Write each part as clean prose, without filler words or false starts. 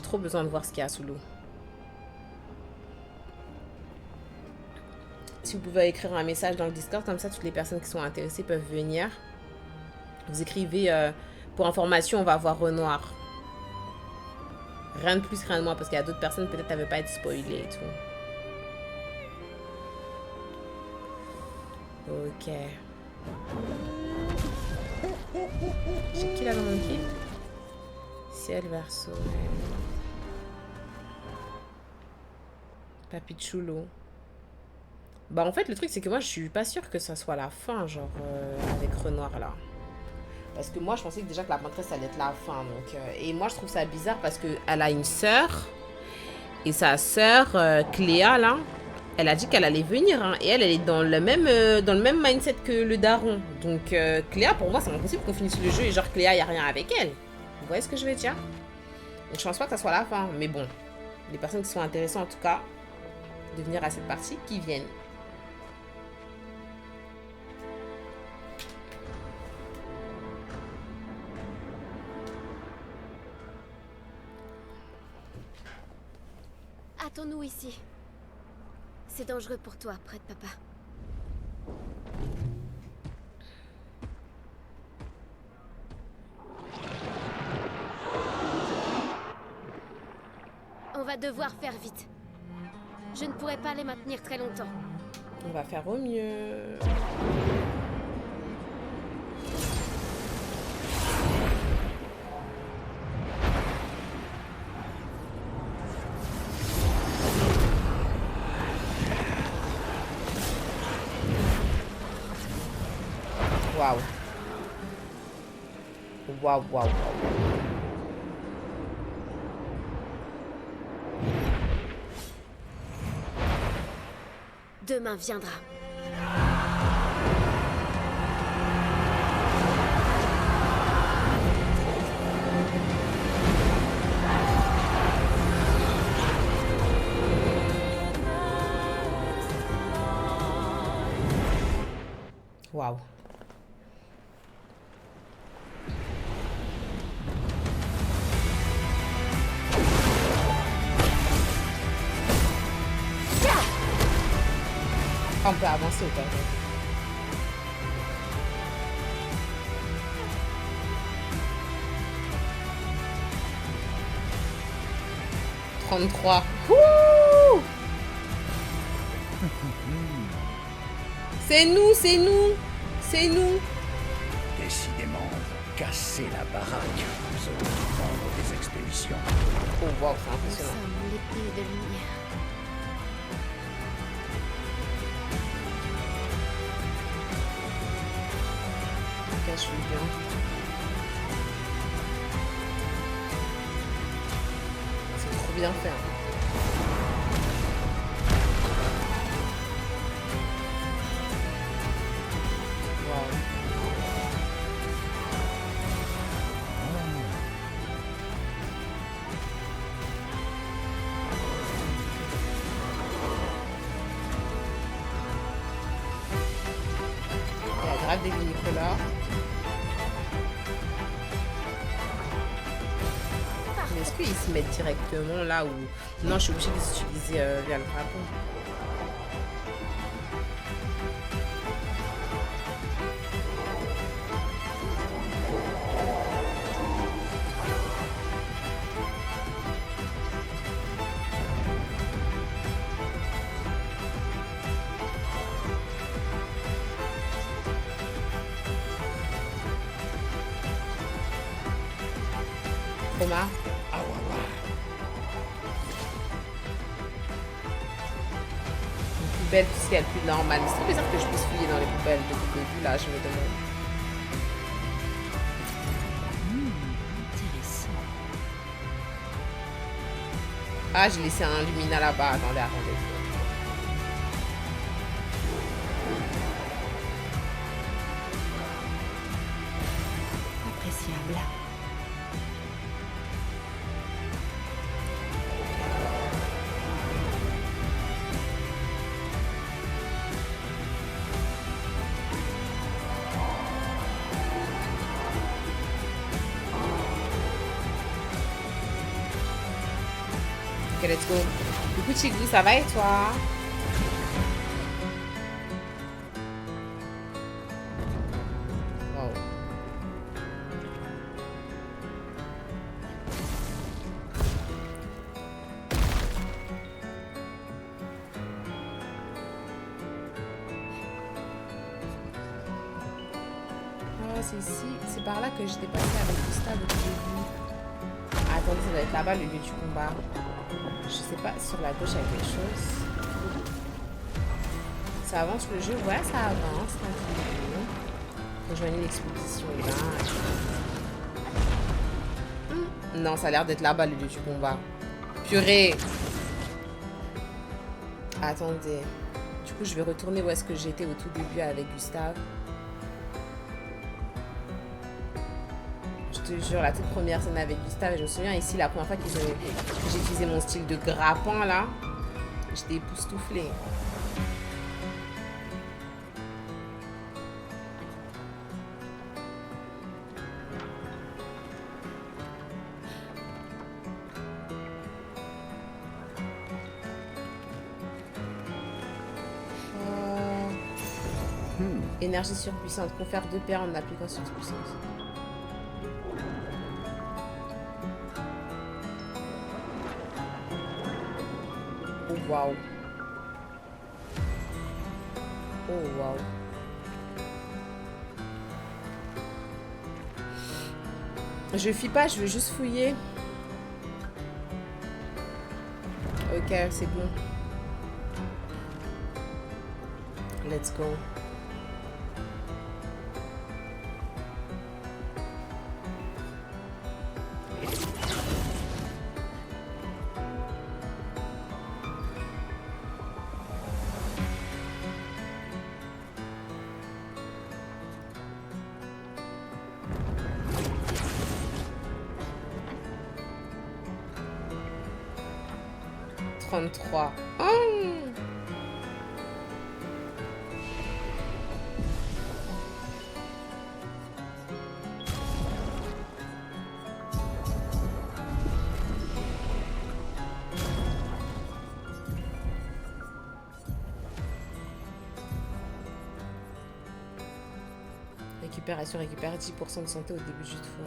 trop besoin de voir ce qu'il y a sous l'eau. Si vous pouvez écrire un message dans le Discord, comme ça toutes les personnes qui sont intéressées peuvent venir. Vous écrivez pour information, on va voir Renoir. Rien de plus, rien de moins, parce qu'il y a d'autres personnes, peut-être elles ne veulent pas être spoilées et tout. Ok. J'ai qui là dans mon équipe? Ciel verso. Papichulo. Bah en fait le truc c'est que moi je suis pas sûre que ça soit la fin, genre avec Renoir là. Parce que moi je pensais que déjà que la pantresse allait être la fin. Donc, et moi je trouve ça bizarre parce qu'elle a une sœur. Et sa sœur Cléa là, elle a dit qu'elle allait venir. Hein, et elle est dans le même mindset que le daron. Donc Cléa pour moi c'est impossible qu'on finisse le jeu et genre Cléa y a rien avec elle. Vous voyez ce que je veux dire? Donc je pense pas que ça soit la fin. Mais bon, les personnes qui sont intéressées en tout cas de venir à cette partie qui viennent. Attends-nous ici. C'est dangereux pour toi, près de papa. On va devoir faire vite. Je ne pourrai pas les maintenir très longtemps. On va faire au mieux. Waouh. Waouh, waouh, waouh. Demain viendra. Waouh. On peut avancer ou pas? 33. Wouh! C'est nous, c'est nous, c'est nous. Décidément, casser la baraque. Nous allons prendre des expéditions. Oh wow, c'est Nous impressionnant. sommes l'épée de lumière. Ok, je suis bien. C'est trop bien fait. Hein. Wow. Il y a grave des Nicolas. Mais est-ce qu'ils se mettent directement là où... Non, je suis obligée de les utiliser via le drapeau. Thomas. Ah ouais, ouais. Une poubelle, tout ce qu'il y a de plus normal. C'est trop bizarre que je puisse fouiller dans les poubelles depuis le début, là, je me demande. Intéressant. Ah, j'ai laissé un Lumina là-bas. Attendez, attendez. Appréciable. Ok, let's go. Coucou Chigou, ça va et toi? Wow. Oh, c'est ici, c'est par là que j'étais passée avec Gustave au tout début. Ah, attendez, ça doit être là-bas le lieu du combat. Je sais pas, sur la gauche il y a quelque chose. Ça avance le jeu? Ouais, ça avance. Rejoignez l'expédition là. Non, ça a l'air d'être là-bas le lieu du combat. Purée! Attendez. Du coup, je vais retourner où est-ce que j'étais au tout début avec Gustave. Je te jure, la toute première scène avec Gustave, et je me souviens ici, la première fois que j'ai utilisé mon style de grappin, là, j'étais époustouflée. Énergie surpuissante, confère 2 paires en appliquant surpuissance. Oh waouh. Oh waouh. Je fuis pas, je veux juste fouiller. Ok, c'est bon. Let's go. Oh. Récupération, récupère 10% de santé au début du tour.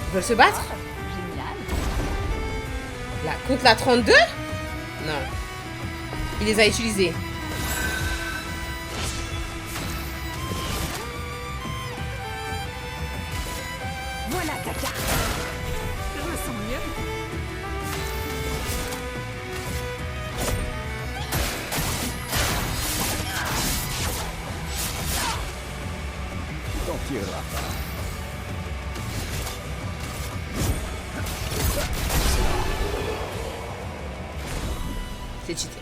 Ils veulent se battre? Génial. Contre la 32? Non. Il les a utilisés. Voilà ta carte. Je me sens mieux. T'en tireras pas. C'est cheaté.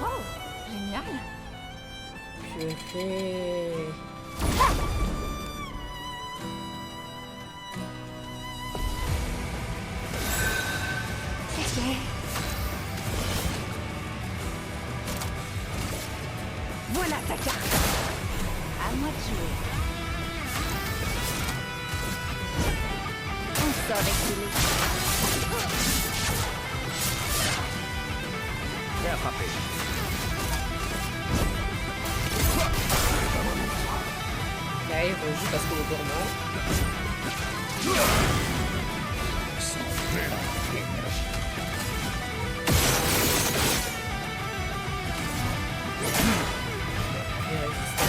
Oh, génial. Purée. Ok. Voilà ta carte. À moi de jouer. On sort avec les... Bien frappé. Là, il rejoue parce qu'il est gourmand. Sans plein d'énergie. Il résiste.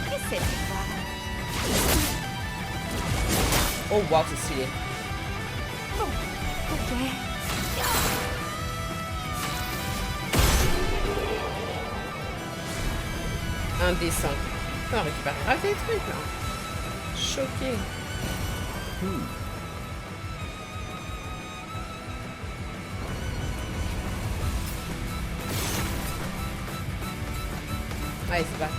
Essaie de voir. Oh wow, c'est stylé. Bon, ok. Indécent. On récupérera des trucs là. Choqué. Ouais, c'est pas.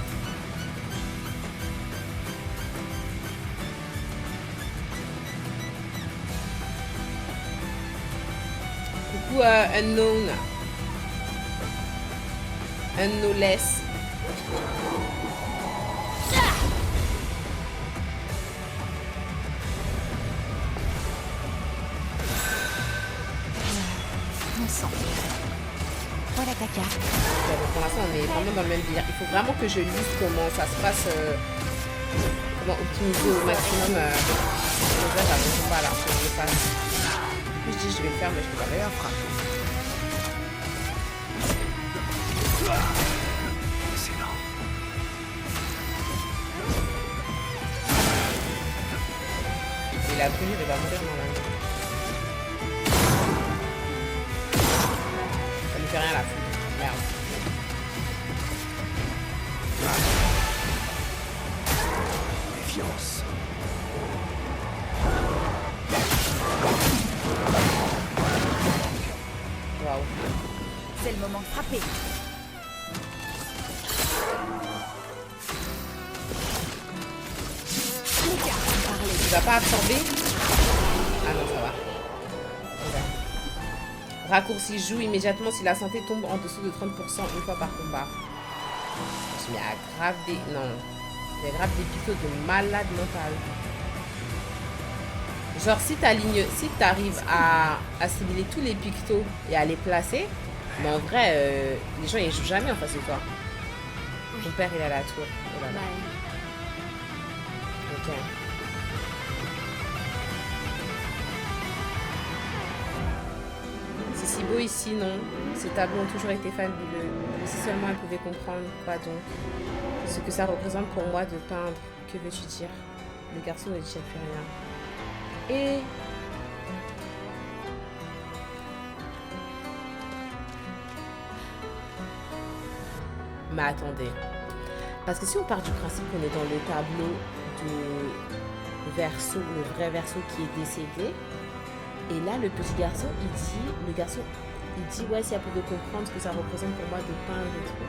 Coucou Unknown. Unknowless. Mon sang. Voilà ta carte. Ouais, donc pour l'instant, on est vraiment dans le même délire. Il faut vraiment que je lise comment ça se passe, comment optimiser au maximum. Déjà, j'arrive pas là, faut que je le fasse. Puis je dis, je vais le faire, mais je peux pas le faire. Excellent. Il a brûlé, il va mourir normalement. Ça lui fait rien là. Merde. Méfiance. Waouh. C'est le moment de frapper. Les cartes ont parlé. Il va pas absorber. Ah non, ça va. Ok. Raccourci joue immédiatement si la santé tombe en dessous de 30% une fois par combat. Je mets à grave des... Non. Il y a grave des pictos de malade mental. Genre si t'arrives à assimiler tous les pictos et à les placer, mais en vrai, les gens ils jouent jamais en face de toi. Ton père il a la tour. Oh là là. Ok. C'est si beau ici, non? Ces tableaux ont toujours été fabuleux. Mais si seulement elle pouvait comprendre, quoi donc? Ce que ça représente pour moi de peindre. Que veux-tu dire? Le garçon ne dit plus rien. Et... Mais attendez. Parce que si on part du principe qu'on est dans le tableau de Verseau, le vrai Verseau qui est décédé, et là le petit garçon, il dit ouais, si elle pouvait comprendre ce que ça représente pour moi de peindre et tout.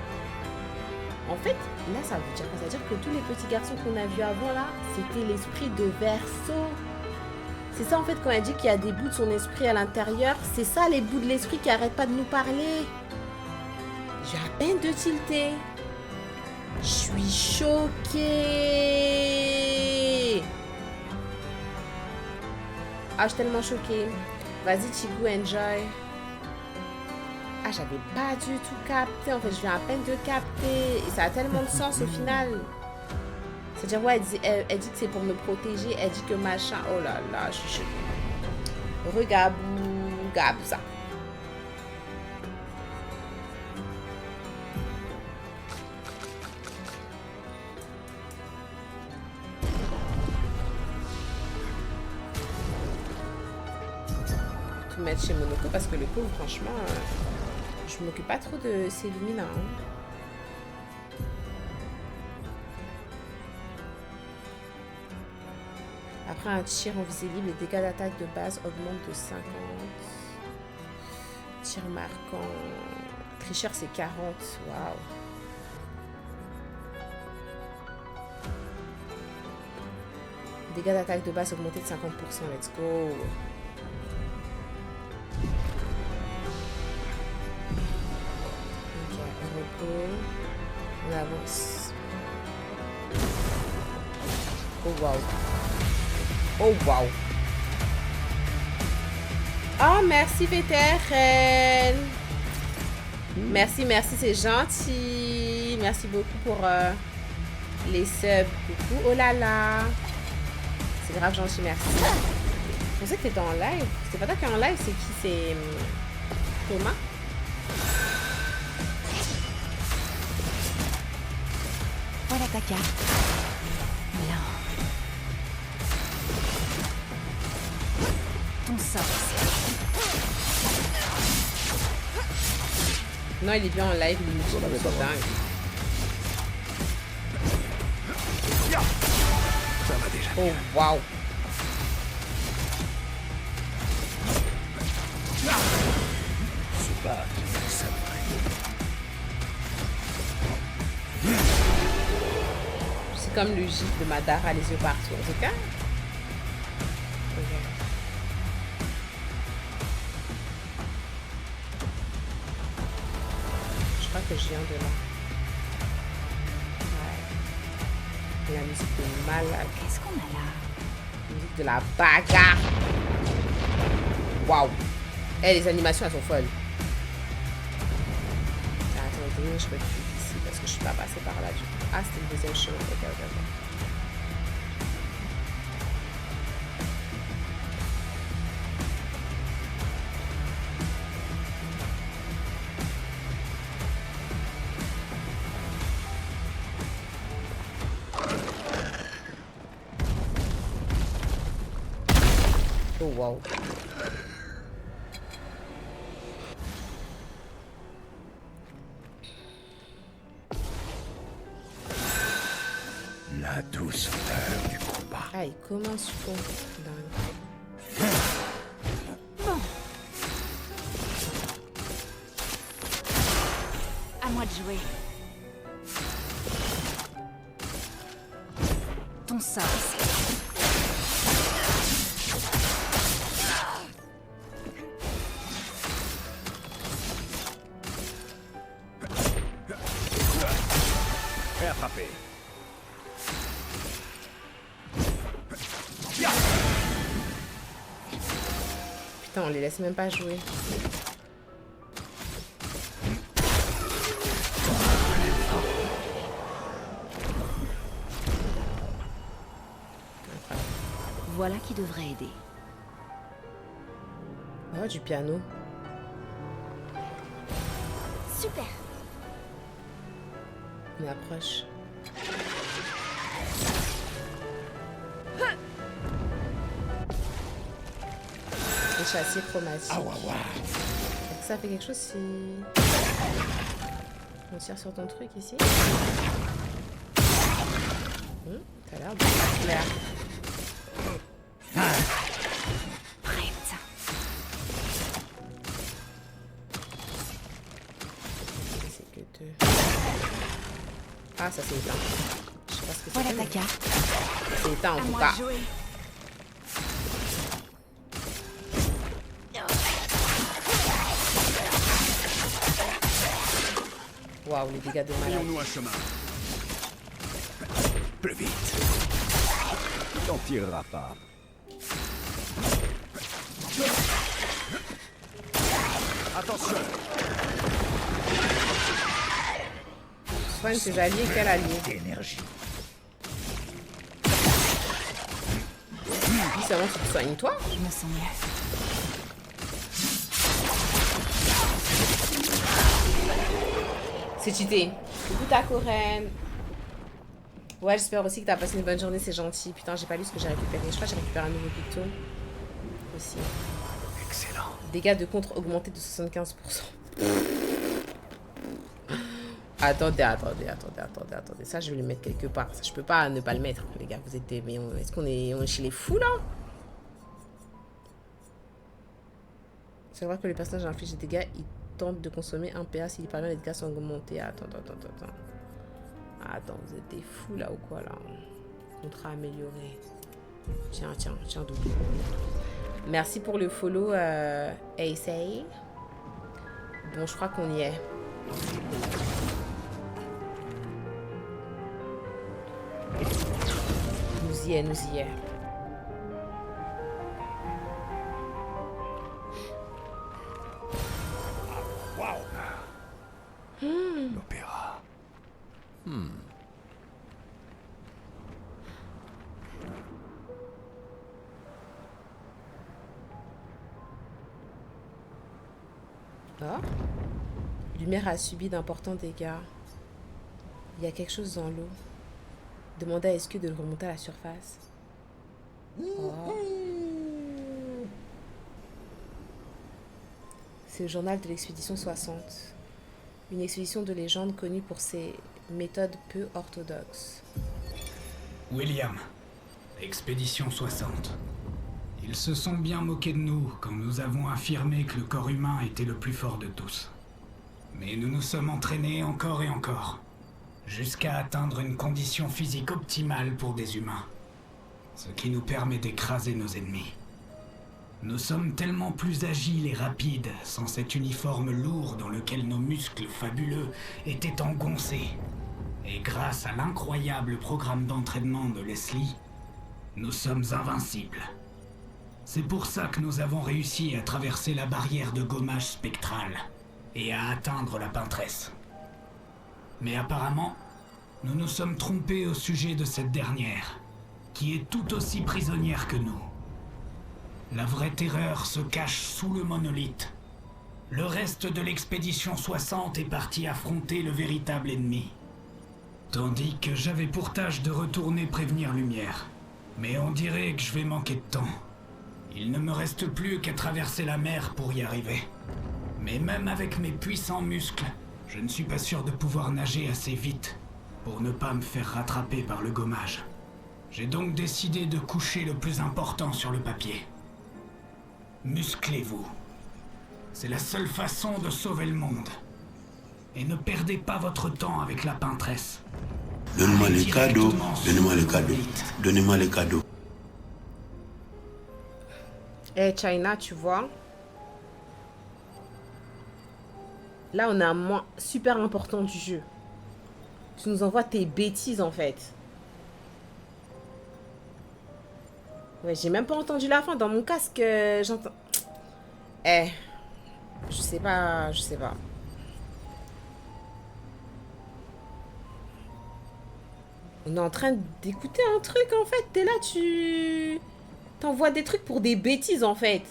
En fait, là ça veut dire quoi? Ça veut dire que tous les petits garçons qu'on a vus avant là, c'était l'esprit de Verseau. C'est ça en fait quand elle dit qu'il y a des bouts de son esprit à l'intérieur, c'est ça les bouts de l'esprit qui arrêtent pas de nous parler. J'ai à peine de tilter. Je suis choquée. Ah, je suis tellement choquée. Vas-y, Chigu, enjoy. Ah, j'avais pas du tout capté. En fait, je viens à peine de capter. Et ça a tellement de sens au final. C'est-à-dire, ouais, elle dit que c'est pour me protéger. Elle dit que machin. Oh là là, je suis choquée. Regarde, ça. Tout mettre chez Monoko parce que le pauvre, franchement, je m'occupe pas trop de ces Lumina. Hein. Après un tir en visée libre, les dégâts d'attaque de base augmentent de 50. Tir marquant. Tricheur, c'est 40. Waouh. Dégâts d'attaque de base augmentés de 50%. Let's go. Ok, repos. On avance. Oh waouh. Oh wow. Oh merci Vétérenne. Merci, c'est gentil. Merci beaucoup pour les subs. Coucou, oh là là. C'est grave gentil, merci. Je pensais que t'étais en live. C'est pas toi qui es en live, c'est qui? C'est Thomas? Voilà ta carte. Non. Ton sort. Non, il est bien en live, il On avait pas est dingue. Ça va déjà. Oh, waouh. Se battre, ça va. C'est comme le gif de Madara, les yeux partout. En tout cas. Ok. Je crois que je viens de là. Ouais. La musique de malade. Qu'est-ce qu'on a là? La musique de la bagarre. Waouh. Eh, les animations, elles sont folles. Attendez, je recule ici parce que je suis pas passée par là du coup. Ah, c'était le deuxième chemin. Ok, ok, ok. Oh, wow. La douce odeur du combat. Ah, il commence con. Dingue. À moi de jouer. Ton sort. Et attrapé. Putain, on les laisse même pas jouer. Voilà qui devrait aider. Oh, du piano. Super. On approche. Les châssis chromatiques. Ah, ouais, ouais. Est-ce que ça fait quelque chose si on tire sur ton truc ici? Ça a l'air de clair. Prête. C'est que deux. Ah, ça c'est éteint. Je sais pas ce que c'est. Voilà ta carte. C'est éteint en À tout moi cas. de jouer. Waouh, les dégâts de malade. Ayons-nous un chemin. Plus vite. Tu t'en tireras pas. Attention. Soigne ses alliés, quel allié? D'énergie. Dis seulement tu te soignes toi? Je me sens mieux. C'est cheaté. Coucou ta Corinne. Ouais, j'espère aussi que t'as passé une bonne journée, c'est gentil. Putain, j'ai pas lu ce que j'ai récupéré. Je crois que j'ai récupéré un nouveau picto. Aussi. Excellent. Dégâts de contre augmentés de 75%. Attendez. Ça, je vais le mettre quelque part. Ça, je peux pas ne pas le mettre, les gars. Vous êtes des... Mais est-ce qu'on est chez les fous, là? C'est vrai que le personnage inflige des dégâts, il tente de consommer un PA. S'il parvient, les dégâts sont augmentés. Attends. Attends, vous êtes des fous, là, ou quoi, là? Contrat amélioré. Tiens, double. Merci pour le follow, Aisei. Bon, je crois qu'on y est. Nous y est. L'opéra. Ah. Lumière a subi d'importants dégâts. Il y a quelque chose dans l'eau. Demandez à SQ de le remonter à la surface. Oh. C'est le journal de l'expédition 60. Une expédition de légende connue pour ses méthodes peu orthodoxes. William, expédition 60. Ils se sont bien moqués de nous quand nous avons affirmé que le corps humain était le plus fort de tous. Mais nous nous sommes entraînés encore et encore, jusqu'à atteindre une condition physique optimale pour des humains, ce qui nous permet d'écraser nos ennemis. Nous sommes tellement plus agiles et rapides sans cet uniforme lourd dans lequel nos muscles fabuleux étaient engoncés. Et grâce à l'incroyable programme d'entraînement de Leslie, nous sommes invincibles. C'est pour ça que nous avons réussi à traverser la barrière de gommage spectrale et à atteindre la Peintresse. Mais apparemment, nous nous sommes trompés au sujet de cette dernière, qui est tout aussi prisonnière que nous. La vraie terreur se cache sous le monolithe. Le reste de l'expédition 60 est parti affronter le véritable ennemi. Tandis que j'avais pour tâche de retourner prévenir Lumière. Mais on dirait que je vais manquer de temps. Il ne me reste plus qu'à traverser la mer pour y arriver. Mais même avec mes puissants muscles, je ne suis pas sûr de pouvoir nager assez vite pour ne pas me faire rattraper par le gommage. J'ai donc décidé de coucher le plus important sur le papier. Musclez-vous. C'est la seule façon de sauver le monde. Et ne perdez pas votre temps avec la Peintresse. Donnez-moi les cadeaux, donnez-moi les cadeaux, donnez-moi les cadeaux. Eh, China, tu vois. Là, on a un moment super important du jeu. Tu nous envoies tes bêtises, en fait. Ouais, j'ai même pas entendu la fin. Dans mon casque, j'entends... Eh, je sais pas, je sais pas. On est en train d'écouter un truc, en fait. T'es là, tu... T'envoies des trucs pour des bêtises, en fait.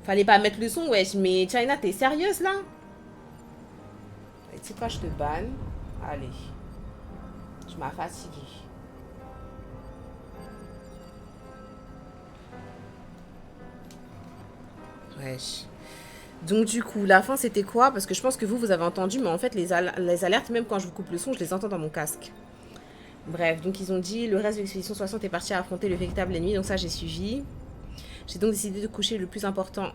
Fallait pas mettre le son, wesh. Mais China, t'es sérieuse, là? Tu sais quoi, je te banne. Allez. Tu m'as fatigué. Wesh. Donc du coup, la fin c'était quoi? Parce que je pense que vous avez entendu, mais en fait les alertes, même quand je vous coupe le son, je les entends dans mon casque. Bref, donc ils ont dit, le reste de l'expédition 60 est parti à affronter le véritable ennemi, donc ça j'ai suivi. J'ai donc décidé de coucher le plus important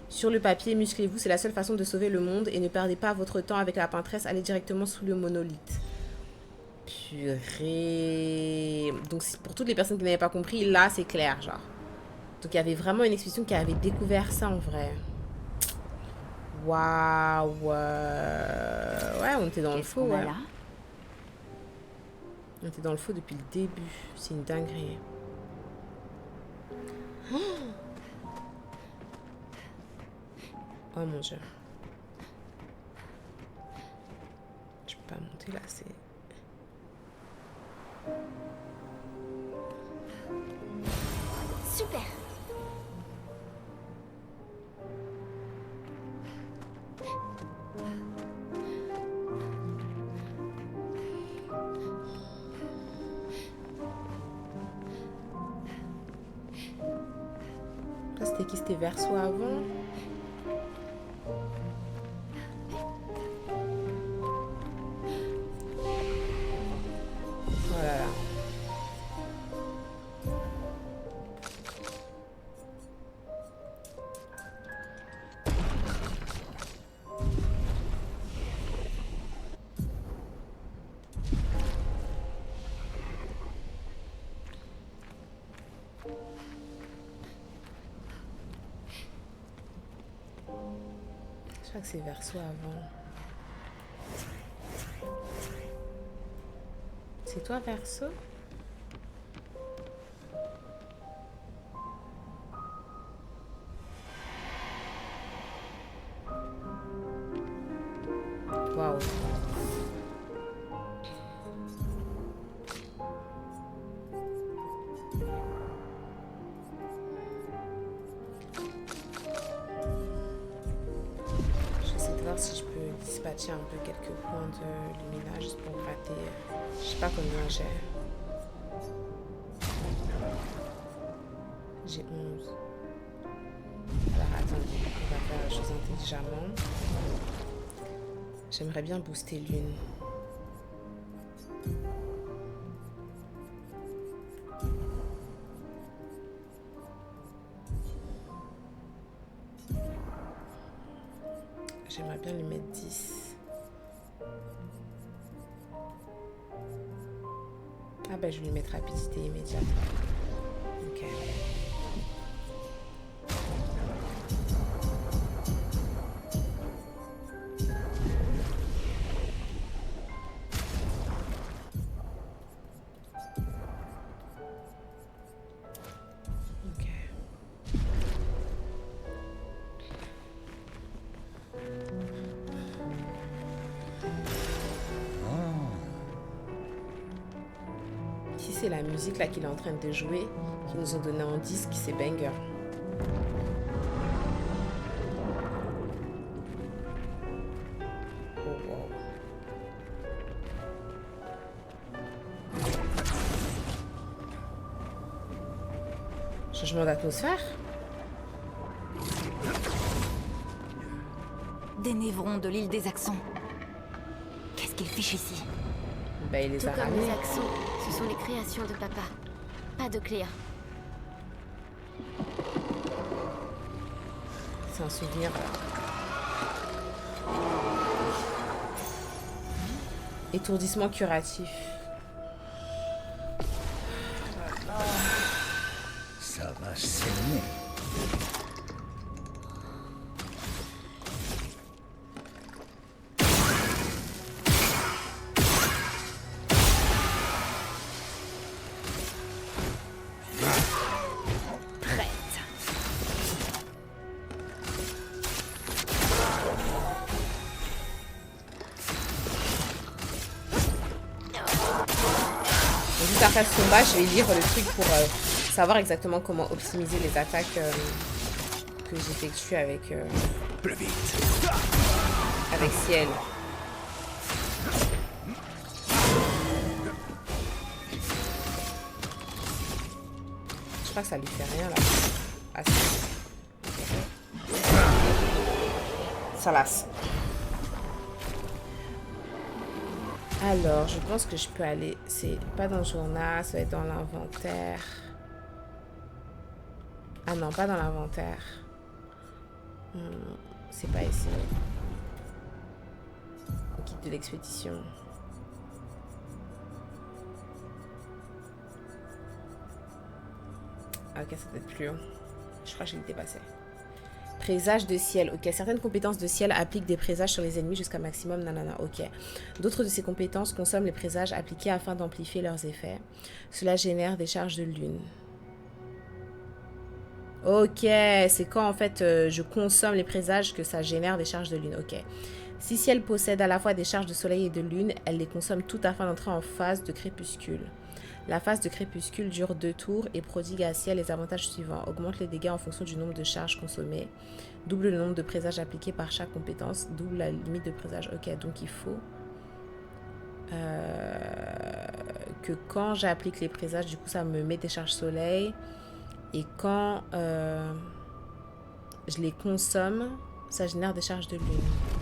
sur le papier. Musclez-vous, c'est la seule façon de sauver le monde et ne perdez pas votre temps avec la Peintresse, allez directement sous le monolithe. Purée. Donc pour toutes les personnes qui n'avaient pas compris, là c'est clair, genre. Donc il y avait vraiment une expédition qui avait découvert ça en vrai. Waouh. Ouais, on était dans le faux, ouais. On était dans le faux depuis le début. C'est une dinguerie. Oh mon dieu. Je peux pas monter là, c'est... Super. Ça c'était qui? C'était Verso avant. Oh là là. Je crois que c'est Verso avant. C'est toi, Verso? Waouh. J'essaie de voir si je peux dispatcher un peu quelques points de luminage juste pour gratter. Je sais pas combien j'ai. J'ai 11. Alors attendez, on va faire la chose intelligemment. J'aimerais bien booster l'une. J'aimerais bien lui mettre 10. Ah bah je vais lui mettre rapidité immédiate. Ok. Ok. Si c'est la musique là qu'il est en train de jouer, qu'ils nous ont donné en disque, c'est banger. Oh wow. Changement d'atmosphère? Des névrons de l'île des accents. Qu'est-ce qu'ils fichent ici? Bah il les Tout a comme ramenés. les accents, ce sont les créations de papa. Pas de Cléa. C'est un souvenir. Étourdissement curatif. Ça va saigner. Juste après ce combat, je vais lire le truc pour savoir exactement comment optimiser les attaques que j'effectue avec Plus vite. avec Ciel. Je crois que ça lui fait rien là. Ah, si. Ok. Ça lasse. Alors, je pense que je peux aller... C'est pas dans le journal, ça va être dans l'inventaire. Ah non, pas dans l'inventaire. C'est pas ici. Guide de l'expédition. Ah ok, ça peut être plus haut. Je crois que je l'ai dépassé. Présage de ciel. Ok, certaines compétences de ciel appliquent des présages sur les ennemis jusqu'à maximum. Nanana. Ok. D'autres de ces compétences consomment les présages appliqués afin d'amplifier leurs effets. Cela génère des charges de lune. Ok, c'est quand en fait je consomme les présages que ça génère des charges de lune. Ok. Si ciel possède à la fois des charges de soleil et de lune, elle les consomme toutes afin d'entrer en phase de crépuscule. La phase de crépuscule dure 2 tours et prodigue à ciel les avantages suivants. Augmente les dégâts en fonction du nombre de charges consommées. Double le nombre de présages appliqués par chaque compétence. Double la limite de présages. Ok, donc il faut que quand j'applique les présages, du coup ça me met des charges soleil. Et quand je les consomme, ça génère des charges de lune.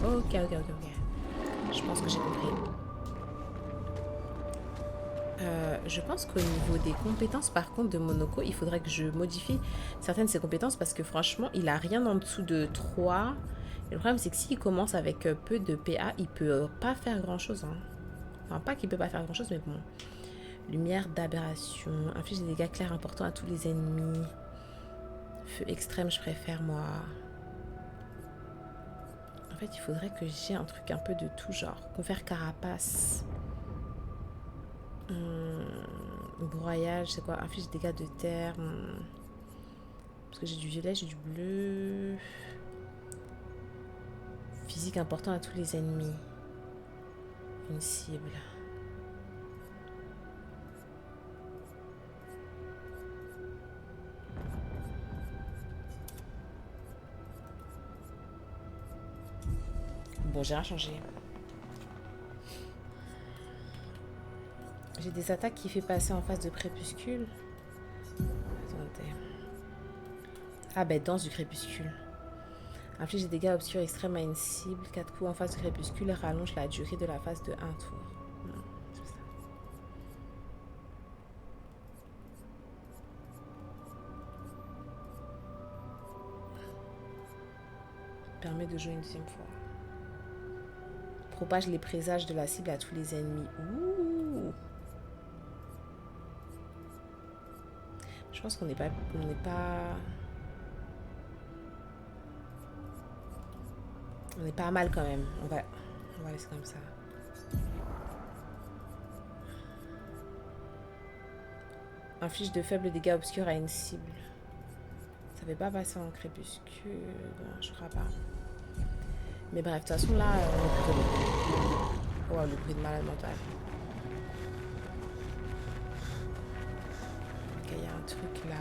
Ok. Je pense que j'ai compris. Je pense qu'au niveau des compétences, par contre, de Monoko, il faudrait que je modifie certaines de ses compétences parce que franchement, il a rien en dessous de 3. Et le problème, c'est que s'il commence avec peu de PA, il peut pas faire grand-chose. Hein. Enfin, pas qu'il peut pas faire grand-chose, mais bon. Lumière d'aberration. Inflige des dégâts clairs importants à tous les ennemis. Feu extrême, je préfère, moi. En fait, il faudrait que j'ai un truc un peu de tout genre. Confère carapace. Broyage, c'est quoi? Inflige dégâts de terre. Parce que j'ai du violet, j'ai du bleu. Physique important à tous les ennemis. Une cible. Bon, j'ai rien changé. J'ai des attaques qui fait passer en phase de crépuscule. Attendez. Ah ben, danse du crépuscule. Inflige des dégâts obscurs extrêmes à une cible. 4 coups en phase de crépuscule rallonge la durée de la phase de 1 tour. C'est ça. Permet de jouer une deuxième fois. Propage les présages de la cible à tous les ennemis. Ouh. Je pense qu'on n'est pas... On est pas mal quand même. On va laisser comme ça. Inflige de faibles dégâts obscurs à une cible. Ça fait pas passer en crépuscule. Non, je crois pas. Mais bref, de toute façon là, on est plutôt bon. Oh, le bruit de malade mental. Ok, il y a un truc là.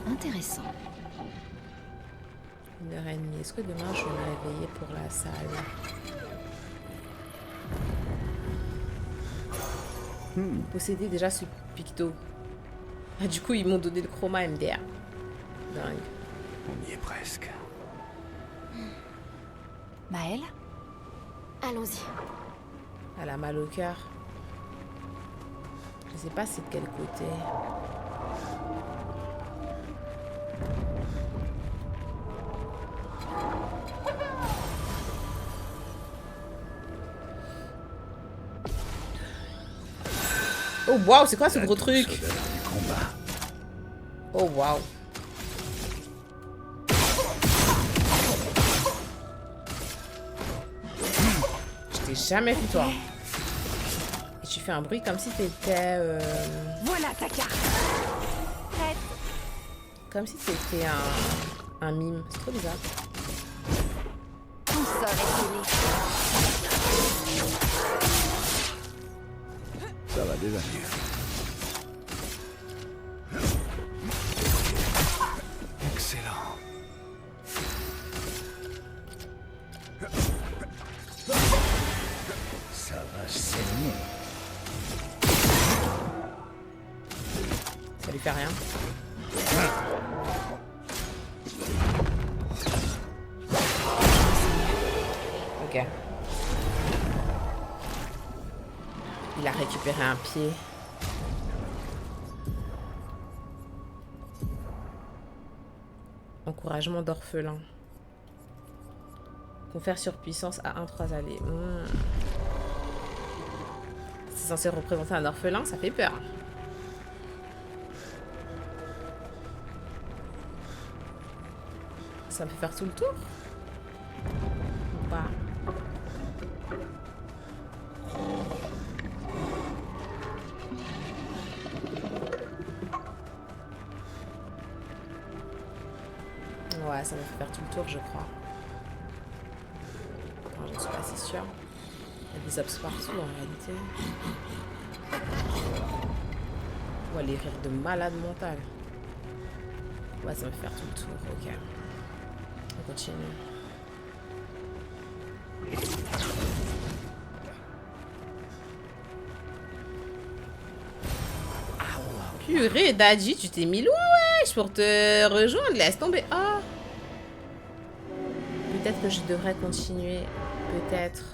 Intéressant. 1h30. Est-ce que demain je vais me réveiller pour la salle? Posséder déjà ce picto. Ah, du coup, ils m'ont donné le chroma MDR. Dingue. On y est presque. Maëlle? Allons-y. Elle a mal au cœur. Je sais pas c'est de quel côté. Oh waouh, c'est quoi ce gros truc? Oh waouh. Je t'ai jamais vu toi. Et tu fais un bruit comme si t'étais... Voilà ta carte. Prête. Comme si t'étais un mime. C'est trop bizarre. Tout ça est fini. Ça va déjà mieux. Excellent. Ça va saigner. Ça lui fait rien. Ok. Il a récupéré un pied. Encouragement d'orphelin. Confère surpuissance à 1-3 alliés. C'est censé représenter un orphelin, ça fait peur. Ça me fait faire tout le tour? Ou pas? Ouais, ça me fait faire tout le tour, je crois. Enfin, je ne suis pas si sûre. Il y a des obs partout en réalité. Ouais, les rires de malade mental. Ouais, ça va faire tout le tour, ok. On continue. Purée, Dadji, tu t'es mis loin, wesh, pour te rejoindre. Laisse tomber. Oh. Peut-être que je devrais continuer. Peut-être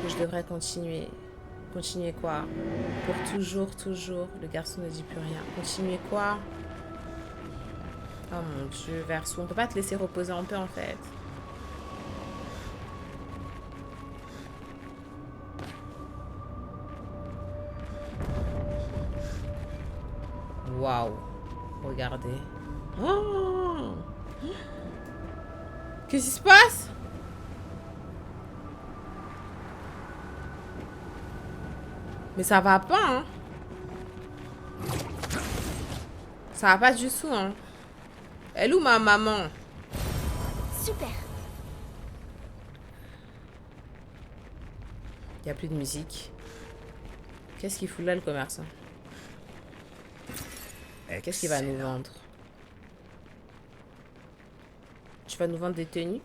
que je devrais continuer. Continuer quoi? Pour toujours, toujours. Le garçon ne dit plus rien. Continuer quoi? Oh mon dieu, Verso. On peut pas te laisser reposer en paix en fait. Waouh. Regardez. Oh. Qu'est-ce qui se passe? Mais ça va pas, hein. Ça va pas du tout, hein. Elle où ma maman? Super. Il y a plus de musique. Qu'est-ce qu'il fout là, le commerçant? Qu'est-ce qu'il va nous vendre? Tu vas nous vendre des tenues?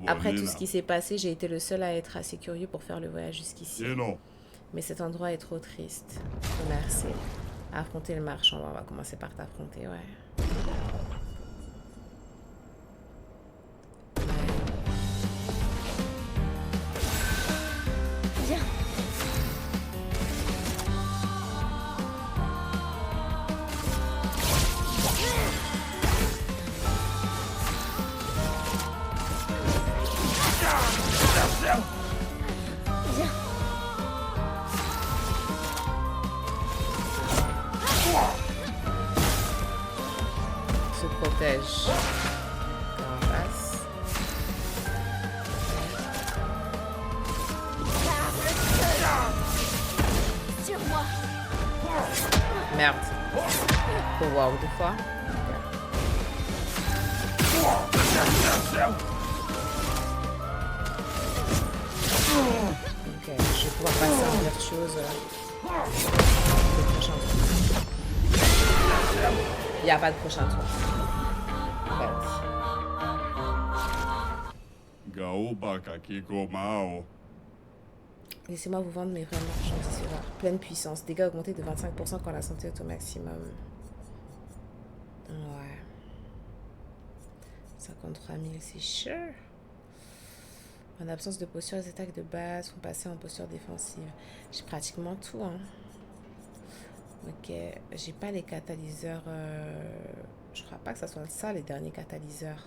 Après tout ce qui s'est passé, j'ai été le seul à être assez curieux pour faire le voyage jusqu'ici. Mais cet endroit est trop triste. Merci. Affronter le marchand. On va commencer par t'affronter, ouais. Viens. Viens. Se protège. Carapace. Sur moi. Merde. Oh wow, deux fois. Ok, je vais pouvoir passer en virtuose. Le prochain tour. Il n'y a pas de prochain tour. En fait. Laissez-moi vous vendre mes vraies marchandises. Pleine puissance. Dégâts augmentés de 25% quand la santé est au maximum. Ouais. 53 000, c'est cher. En absence de posture, les attaques de base font passer en posture défensive. J'ai pratiquement tout, hein. Ok. J'ai pas les catalyseurs. Je crois pas que ça soit ça, les derniers catalyseurs.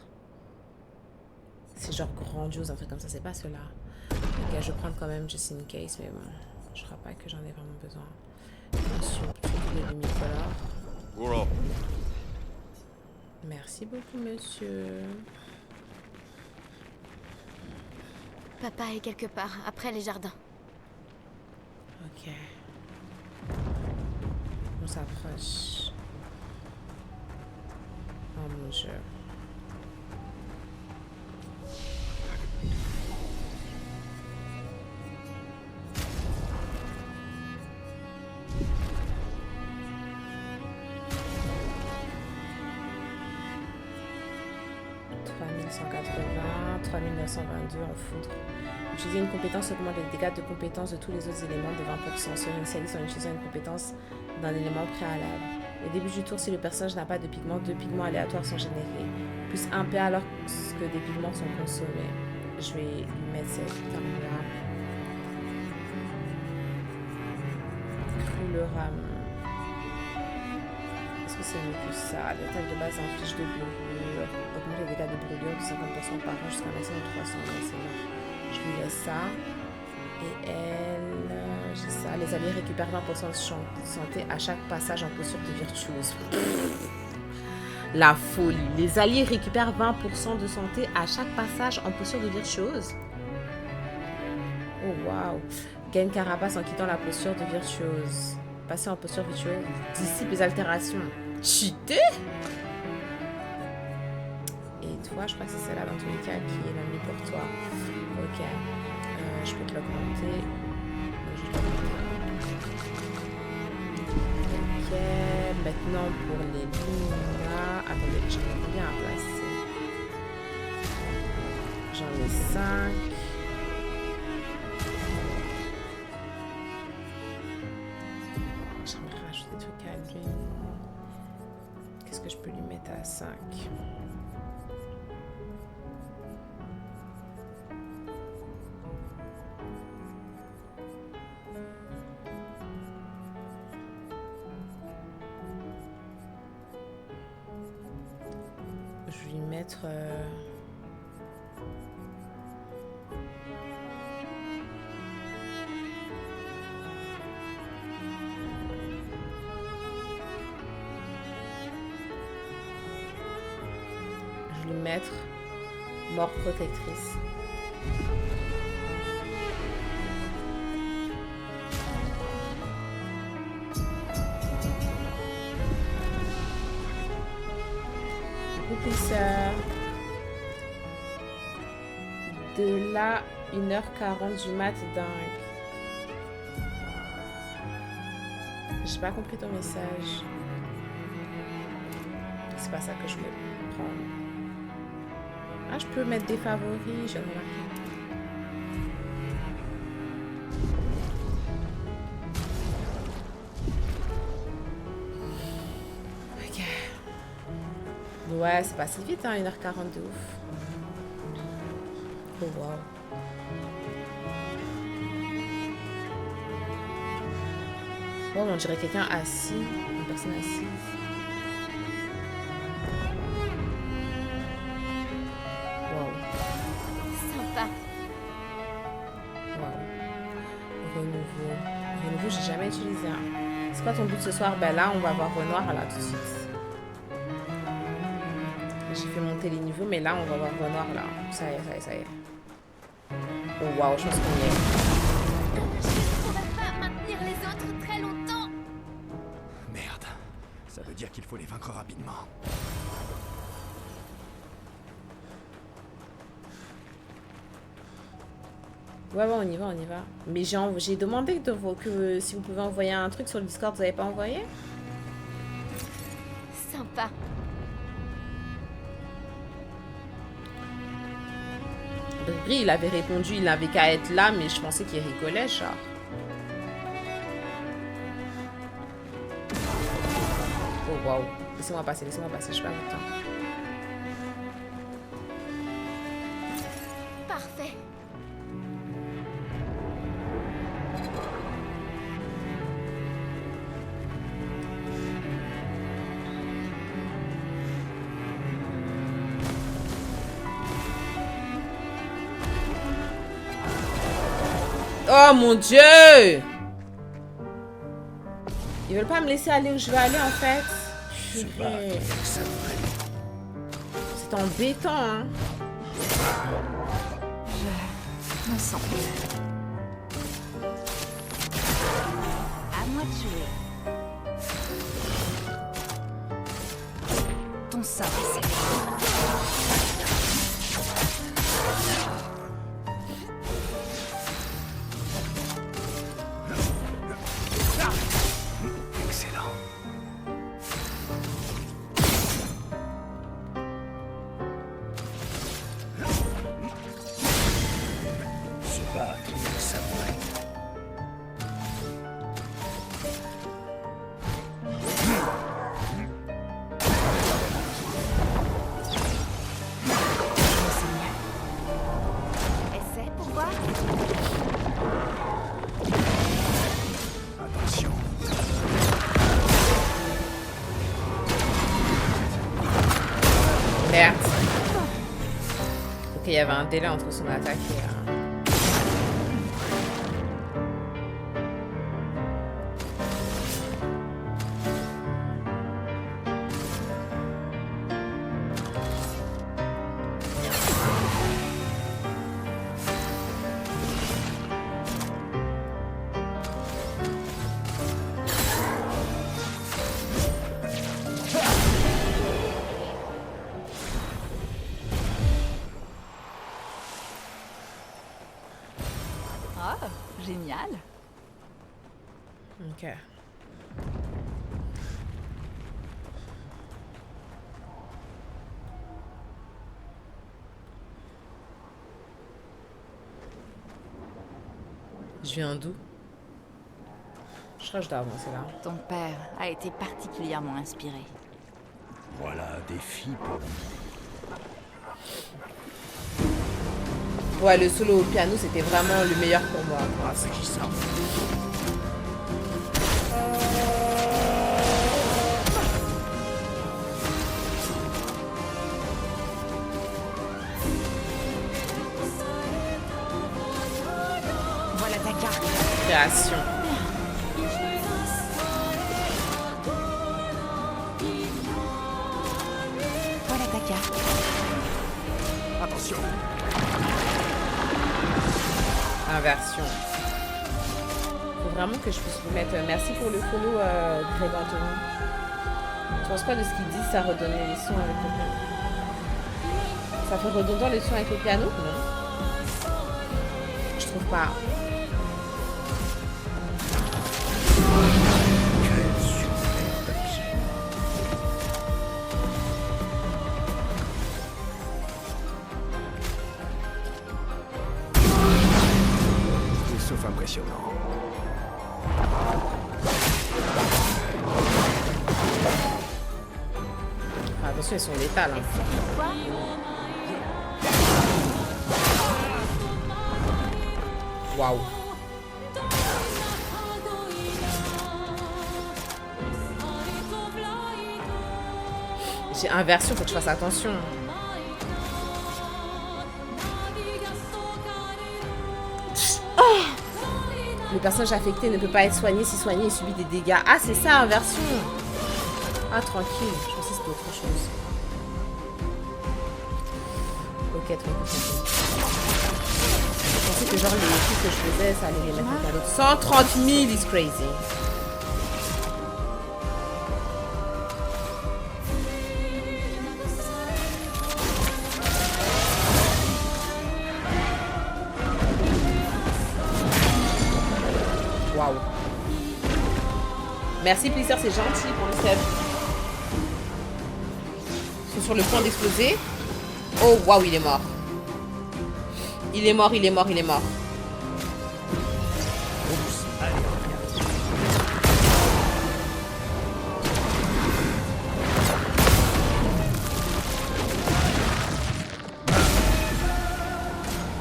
C'est genre grandiose, un truc comme ça. C'est pas cela. Ok, je vais prendre quand même just in case, mais bon. Je crois pas que j'en ai vraiment besoin. Attention, plutôt les demi-colores. Merci beaucoup, monsieur. Papa est quelque part, après les jardins. Ok. On s'approche. Oh mon Dieu. $3 3922 en foudre. Utiliser une compétence augmente les dégâts de compétence de tous les autres éléments de 20%. Se réinitialise en utilisant une compétence d'un élément préalable. Au début du tour, si le personnage n'a pas de pigments, 2 pigments aléatoires sont générés. Plus 1 PA alors que des pigments sont consommés. Je vais lui mettre cette arme-là. Cru le rame. Est-ce que c'est mieux que ça? L'attaque de base inflige de brûlure. Augmente les dégâts de brûlure de 50% par an jusqu'à un maximum de 300. C'est bon. Je lui laisse ça. Et elle... j'ai ça. Les alliés récupèrent 20% de santé à chaque passage en posture de virtuose. La folie. Les alliés récupèrent 20% de santé à chaque passage en posture de virtuose. Oh waouh. Gagne carapace en quittant la posture de virtuose. Passer en posture virtuose dissipe les altérations. Cheaté. Et toi, je crois que c'est celle-là dans tous les cas qui est l'ennemi pour toi. Ok. Je peux te l'augmenter. Ok. Maintenant pour les Luna. Attendez, j'en ai combien à placer? J'en ai 5. J'aimerais rajouter des trucs à lui. Qu'est-ce que je peux lui mettre à 5? Je vais lui mettre... je vais lui mettre mort protectrice. De là, 1h40 du mat, dingue. J'ai pas compris ton message. C'est pas ça que je voulais prendre. Ah, je peux mettre des favoris, j'ai remarqué. Ouais, c'est passé vite, hein, 1h40 de ouf. Oh, wow. Oh, on dirait quelqu'un assis. Une personne assise. Wow. Sympa. Wow. Renouveau. Renouveau, j'ai jamais utilisé un. C'est quoi ton but ce soir? Ben là, on va voir Renoir là tout de suite. J'ai fait monter les niveaux, mais là, on va voir Renoir là. Ça y est, ça y est, ça y est. Oh waouh, je pense qu'on y est. Je ne pourrais pas maintenir les autres très longtemps. Merde. Ça veut dire qu'il faut les vaincre rapidement. Ouais, ouais, on y va, on y va. Mais j'ai demandé que si vous pouvez envoyer un truc sur le Discord, vous n'avez pas envoyé? Sympa. Bri, il avait répondu, il n'avait qu'à être là, mais je pensais qu'il rigolait, genre. Oh, waouh. Laissez-moi passer, je suis pas content. Parfait. Oh mon Dieu! Ils veulent pas me laisser aller où je veux aller en fait. Purée. C'est embêtant, hein. Je me sens mieux. À moi de jouer. Ton sort est scellé. Excellent. Se battre avec samouraï. Essaie pour voir. Attention. Merde. Ok, il y avait un délai entre son attaque et... Oh, génial. Ok. Je viens d'où? Je crois que je dois avancer là. Ton père a été particulièrement inspiré. Voilà un défi pour nous. Ouais, le solo au piano, c'était vraiment le meilleur pour moi. Rafraîchissant. Voilà ta carte. Création. Voilà ta carte. Attention. Inversion. Faut vraiment que je puisse vous mettre... Merci pour le follow, Greg Anthony. Tu penses quoi de ce qu'il dit, ça redonnait les sons avec le piano? Ça fait redondant les sons avec le piano? Non. Je trouve pas. Quel superbe objet. Tout sauf impressionnant. Attention, elles sont létales. Hein. Quoi? Waouh. J'ai inversion, faut que je fasse attention. Oh, le personnage affecté ne peut pas être soigné si soigné il subit des dégâts. Ah, c'est ça, inversion. Ah, tranquille. Je pensais que c'était autre chose. Ok, tranquille. Je pensais que genre les trucs que je faisais, ça allait les mettre à l'autre. 130 000 is crazy. Waouh. Merci Plisser, c'est gentil pour le sub. Ils sont sur le point d'exploser. Oh waouh, il est mort. Il est mort, il est mort, il est mort. Oups, allez, reviens.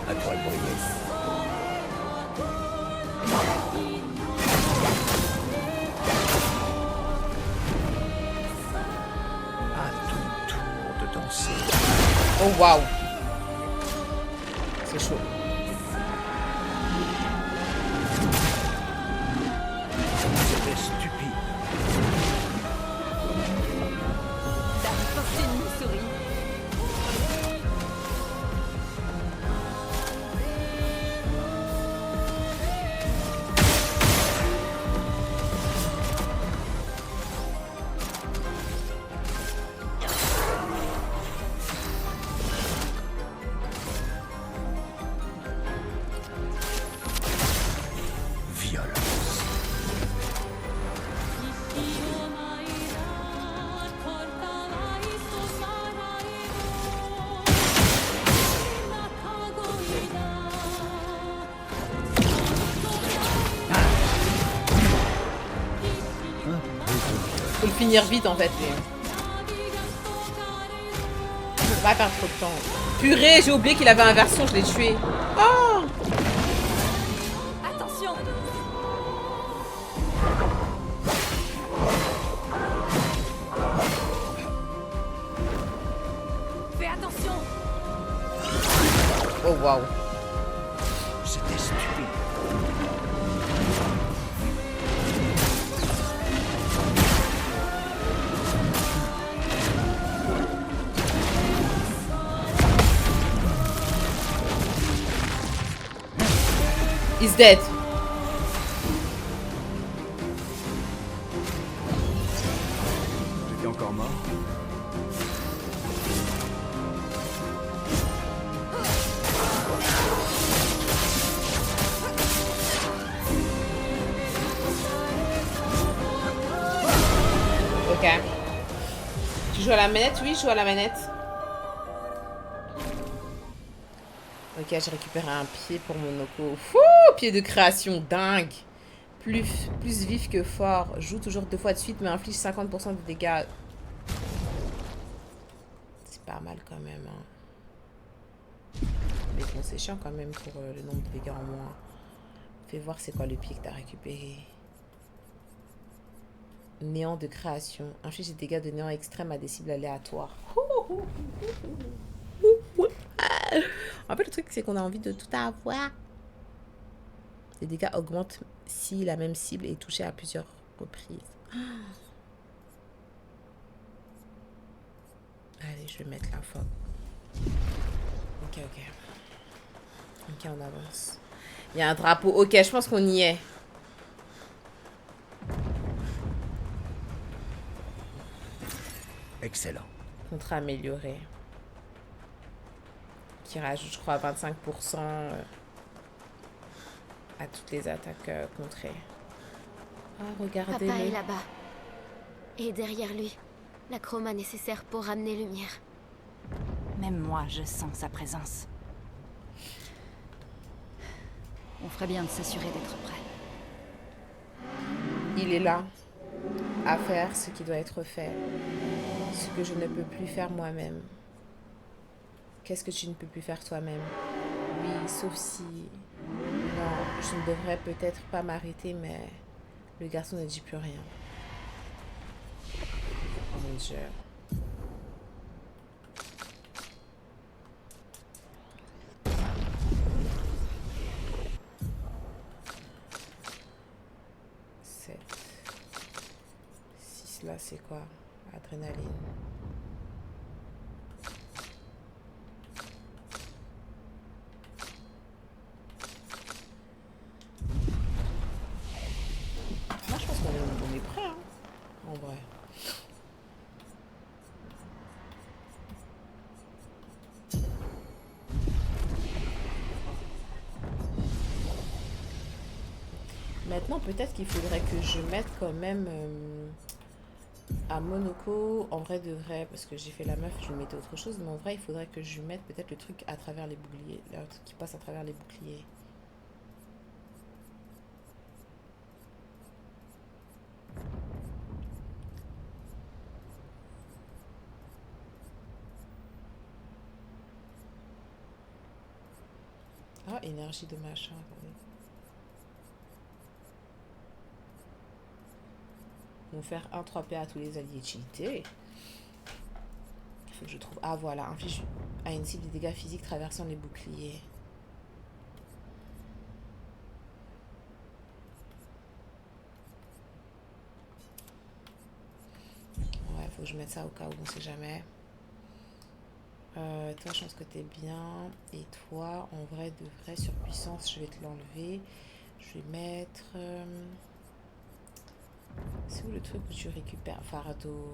À toi le briller. À ton tour de danser. Oh waouh. C'est chaud. C'était stupide. T'as porté une souris. Violence. Faut le finir vite en fait. Faut pas perdre trop de temps. Purée, j'ai oublié qu'il avait inversion, je l'ai tué. Oh! Attention. Fais attention. Oh waouh. C'était stupide. He's dead. J'étais encore mort. Ok. Tu joues à la manette? Oui, je joue à la manette. Ok, j'ai récupéré un pied pour mon Oko. Fou, pied de création, dingue. Plus vif que fort. Joue toujours 2 fois de suite, mais inflige 50% de dégâts. C'est pas mal quand même. Hein. Mais bon, c'est chiant quand même pour le nombre de dégâts en moins. Fais voir c'est quoi le pied que t'as récupéré. Néant de création. Inflige des dégâts de néant extrême à des cibles aléatoires. En fait, le truc, c'est qu'on a envie de tout avoir. Les dégâts augmentent si la même cible est touchée à plusieurs reprises. Allez, je vais mettre l'info. Ok. Ok, on avance. Il y a un drapeau. Ok, je pense qu'on y est. Excellent. Contrat amélioré. Qui rajoute, je crois, 25% à toutes les attaques contrées. Ah, Papa est regardez-le. là-bas. Et derrière lui, la chroma nécessaire pour ramener lumière. Même moi, je sens sa présence. On ferait bien de s'assurer d'être prêt. Il est là, à faire ce qui doit être fait. Ce que je ne peux plus faire moi-même. Qu'est-ce que tu ne peux plus faire toi-même? Oui, sauf si... Non, je ne devrais peut-être pas m'arrêter, mais le garçon ne dit plus rien. Oh mon Dieu. Là, c'est quoi? Adrénaline. Moi, je pense qu'on est prêt, hein, en vrai. Maintenant, peut-être qu'il faudrait que je mette quand même... à Monoko, en vrai de vrai, parce que j'ai fait la meuf, je lui mettais autre chose, mais en vrai, il faudrait que je lui mette peut-être le truc à travers les boucliers, le truc qui passe à travers les boucliers. Ah, énergie de machin, attendez. Vont faire un 3P à tous les alliés cheatés. Il faut que je trouve... Ah voilà, inflige à une cible des dégâts physiques traversant les boucliers. Ouais, faut que je mette ça au cas où, on sait jamais. Toi, je pense que t'es bien. Et toi, en vrai, de vrai, surpuissance, je vais te l'enlever. Je vais mettre... C'est où le truc où tu récupères fardeau?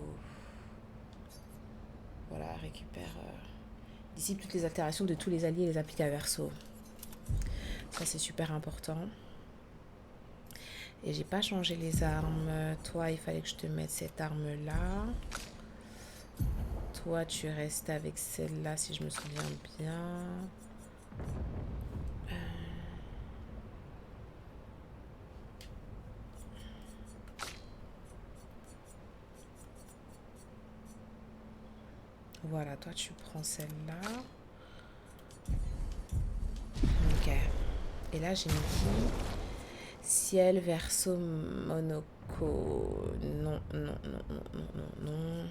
Voilà, récupère... dissipe toutes les altérations de tous les alliés et les applique à verso. Ça, c'est super important. Et j'ai pas changé les armes. Toi, il fallait que je te mette cette arme-là. Toi, tu restes avec celle-là, si je me souviens bien. Voilà, toi, tu prends celle-là. Ok. Et là, j'ai mis ciel, verso, Monoko. Non, non, non, non, non, non, non.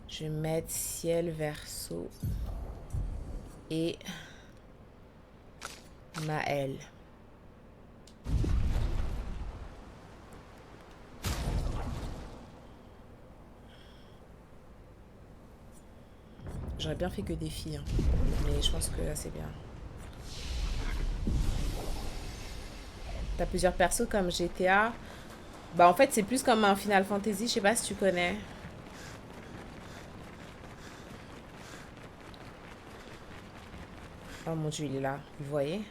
Je vais mettre ciel, verso et Maël. J'aurais bien fait que des filles, hein. Mais je pense que là, c'est bien. T'as plusieurs persos comme GTA. Bah en fait, c'est plus comme un Final Fantasy, je sais pas si tu connais. Oh mon Dieu, il est là. Vous voyez?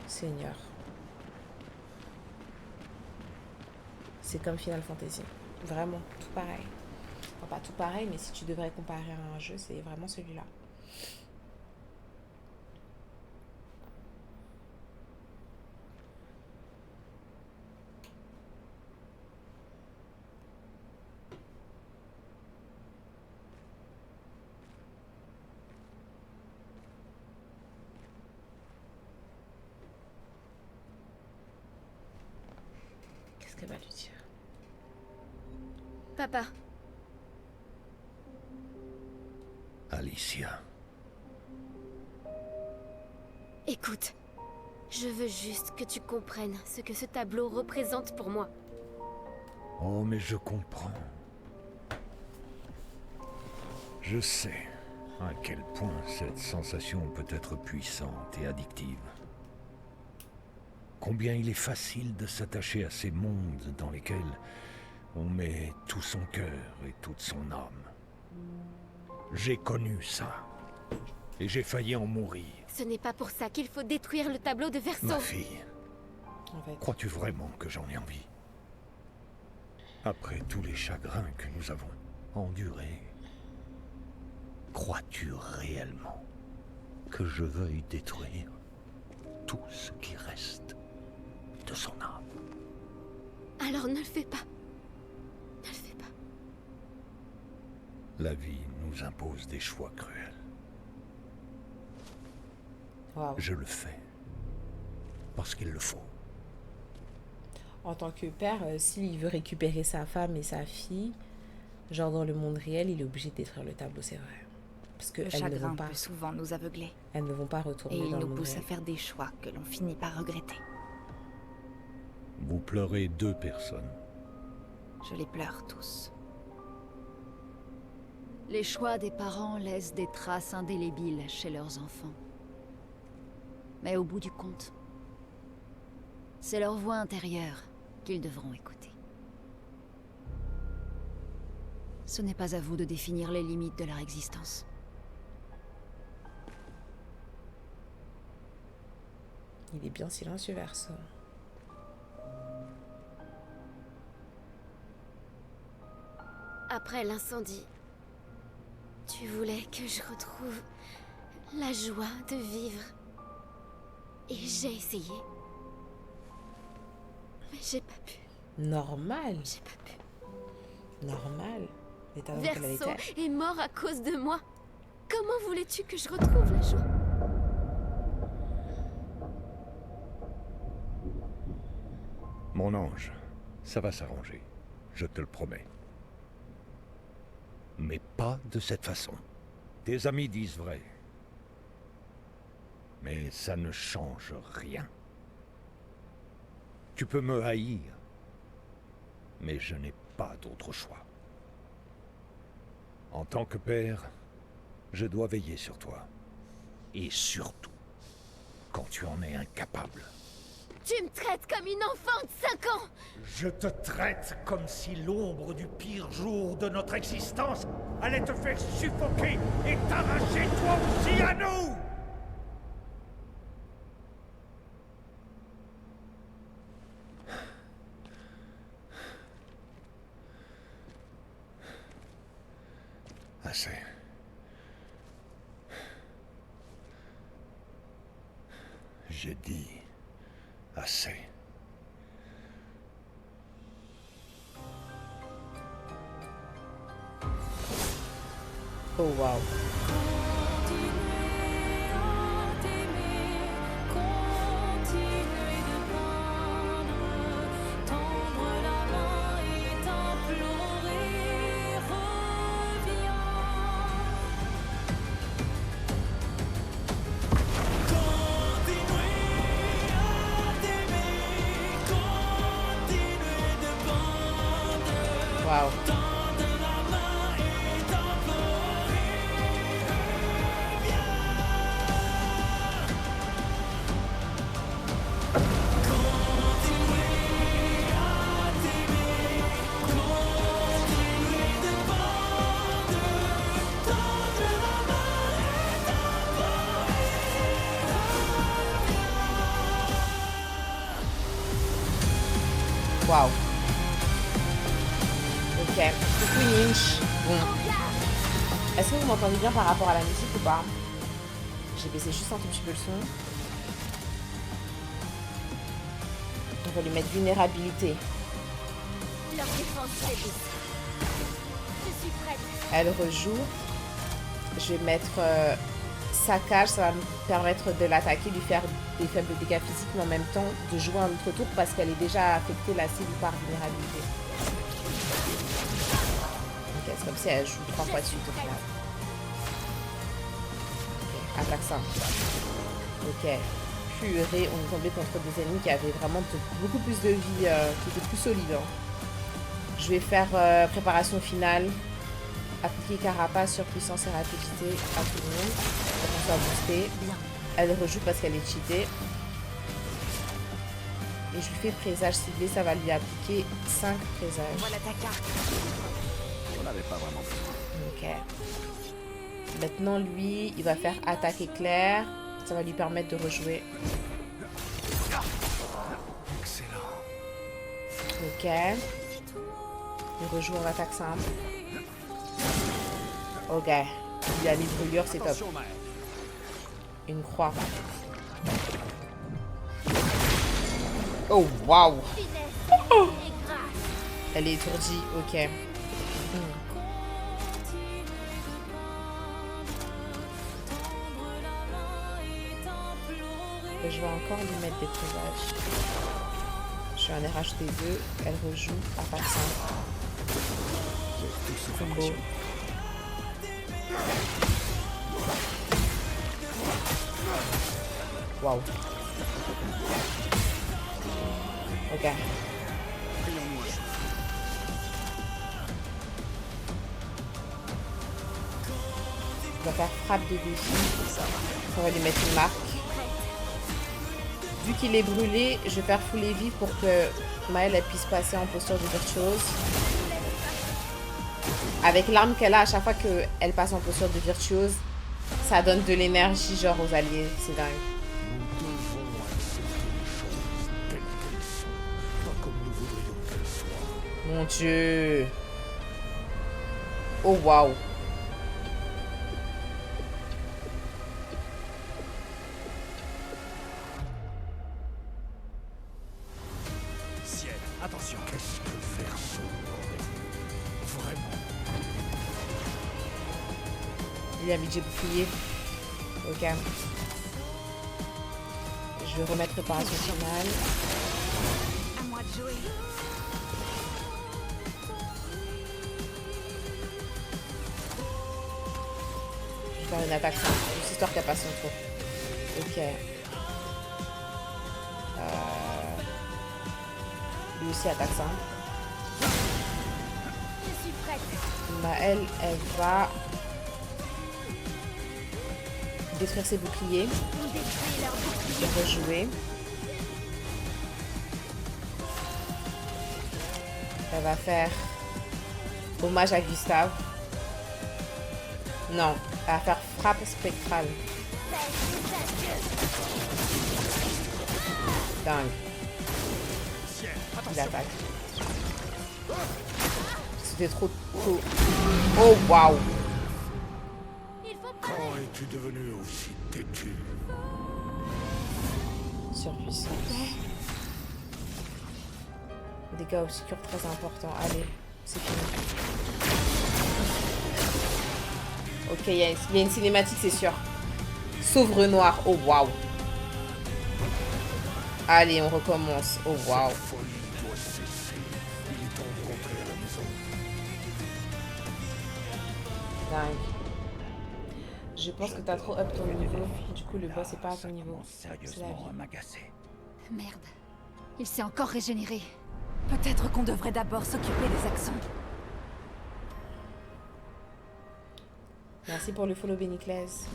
Seigneur. C'est comme Final Fantasy. Vraiment, tout pareil. Enfin, pas tout pareil, mais si tu devrais comparer à un jeu, c'est vraiment celui-là. Qu'est-ce qu'elle va lui dire? Papa, Alicia, écoute. Je veux juste que tu comprennes ce que ce tableau représente pour moi. oh mais je comprends. Je sais à quel point cette sensation peut être puissante et addictive. Combien il est facile de s'attacher à ces mondes dans lesquels on met tout son cœur et toute son âme. J'ai connu ça. Et j'ai failli en mourir. Ce n'est pas pour ça qu'il faut détruire le tableau de Verso. Ma fille, En fait. crois-tu vraiment que j'en ai envie? Après tous les chagrins que nous avons endurés, crois-tu réellement que je veuille détruire tout ce qui reste de son âme? Alors ne le fais pas. Ne le fais pas. La vie nous impose des choix cruels. Waouh. Je le fais. Parce qu'il le faut. En tant que père, s'il veut récupérer sa femme et sa fille, genre dans le monde réel, il est obligé de détruire le tableau, c'est vrai. Parce que Le elles ne chagrin vont pas, peut souvent nous aveugler. elles ne vont pas retourner Et il dans le nous monde pousse à réel. faire des choix que l'on finit par regretter. Vous pleurez 2 personnes. Je les pleure tous. Les choix des parents laissent des traces indélébiles chez leurs enfants. Mais au bout du compte, c'est leur voix intérieure qu'ils devront écouter. Ce n'est pas à vous de définir les limites de leur existence. Il est bien silencieux, Verso. Après l'incendie, tu voulais que je retrouve la joie de vivre. Et j'ai essayé. Mais j'ai pas pu. Normal. J'ai pas pu. Normal. L'état dans lequel elle Verso était. est mort à cause de moi. Comment voulais-tu que je retrouve la joie? Mon ange, ça va s'arranger. Je te le promets. Mais pas de cette façon. Tes amis disent vrai. Mais ça ne change rien. Tu peux me haïr, mais je n'ai pas d'autre choix. En tant que père, je dois veiller sur toi. Et surtout, quand tu en es incapable. Tu me traites comme une enfant de 5 ans. Je te traite comme si l'ombre du pire jour de notre existence allait te faire suffoquer et t'arracher toi aussi à nous! Assez. J'ai dit assez. Oh waouh. Waouh. Waouh. Ok. Coucou Ninch. Bon. Est-ce que vous m'entendez bien par rapport à la musique ou pas? J'ai baissé juste un tout petit peu le son. On va lui mettre vulnérabilité. Leur défense faiblisse. Je suis prête. Elle rejoue. Je vais mettre saccage, ça va me permettre de l'attaquer, lui faire des faibles dégâts physiques, mais en même temps de jouer un autre tour parce qu'elle est déjà affectée la cible par vulnérabilité. Ok, c'est comme si elle joue 3 fois de suite au final. Ok, attaque simple. Ok, purée, on est tombé contre des ennemis qui avaient vraiment beaucoup plus de vie, qui étaient plus solides. Hein. Je vais faire préparation finale. Appliquer carapace sur puissance et rapidité à tout le monde. On soit boosté. Bien. Elle rejoue parce qu'elle est cheatée. Et je lui fais présage ciblé, ça va lui appliquer 5 présages. Voilà ta carte. On n'avait pas vraiment besoin. Ok. Maintenant, lui, il va faire attaque éclair. Ça va lui permettre de rejouer. Excellent. Ok. Il rejoue en attaque simple. Ok. Il a mis brûlure, c'est top. Attention, mère. Une croix. Oh, waouh. Finesse et grâce. Elle est étourdie, ok. Je vais encore lui mettre des présages. Je suis en RHT2, elle rejoue à pas de 5. C'est beau. Waouh. Ok. On va faire frappe de défi. On va lui mettre une marque. Vu qu'il est brûlé, je vais faire fouler vif pour que Maëlle elle puisse passer en posture de virtuose. Avec l'arme qu'elle a, à chaque fois qu'elle passe en posture de virtuose, ça donne de l'énergie genre aux alliés. C'est dingue. Mon Dieu. Oh waouh. Attention, qu'est-ce que faire vraiment? Il a mis j'ai bouclier. Ok. Je vais remettre préparation finale. À moi de jouer. Je vais faire une attaque simple, juste histoire qu'elle passe son tour. Ok. Lui aussi attaque simple. Je suis prête. Maëlle, elle va détruire ses boucliers. On détruit leur bouclier. Et rejouer. Elle va faire hommage à Gustave. Non, elle va faire frappe spectrale. Dingue. Il attaque. C'était trop tôt. Oh waouh. Quand es-tu devenu aussi têtu? Surpuissance. Dégâts obscurs très importants. Allez, c'est fini. Ok, il y a une cinématique, c'est sûr. Sauve Renoir. Oh waouh. Allez, on recommence. Oh waouh. Dingue. Je pense que t'as trop up ton niveau. Du coup, le boss est pas à ton niveau. C'est la vie. Merde. Il s'est encore régénéré. Peut-être qu'on devrait d'abord s'occuper des accents. Merci pour le follow, Béniclès.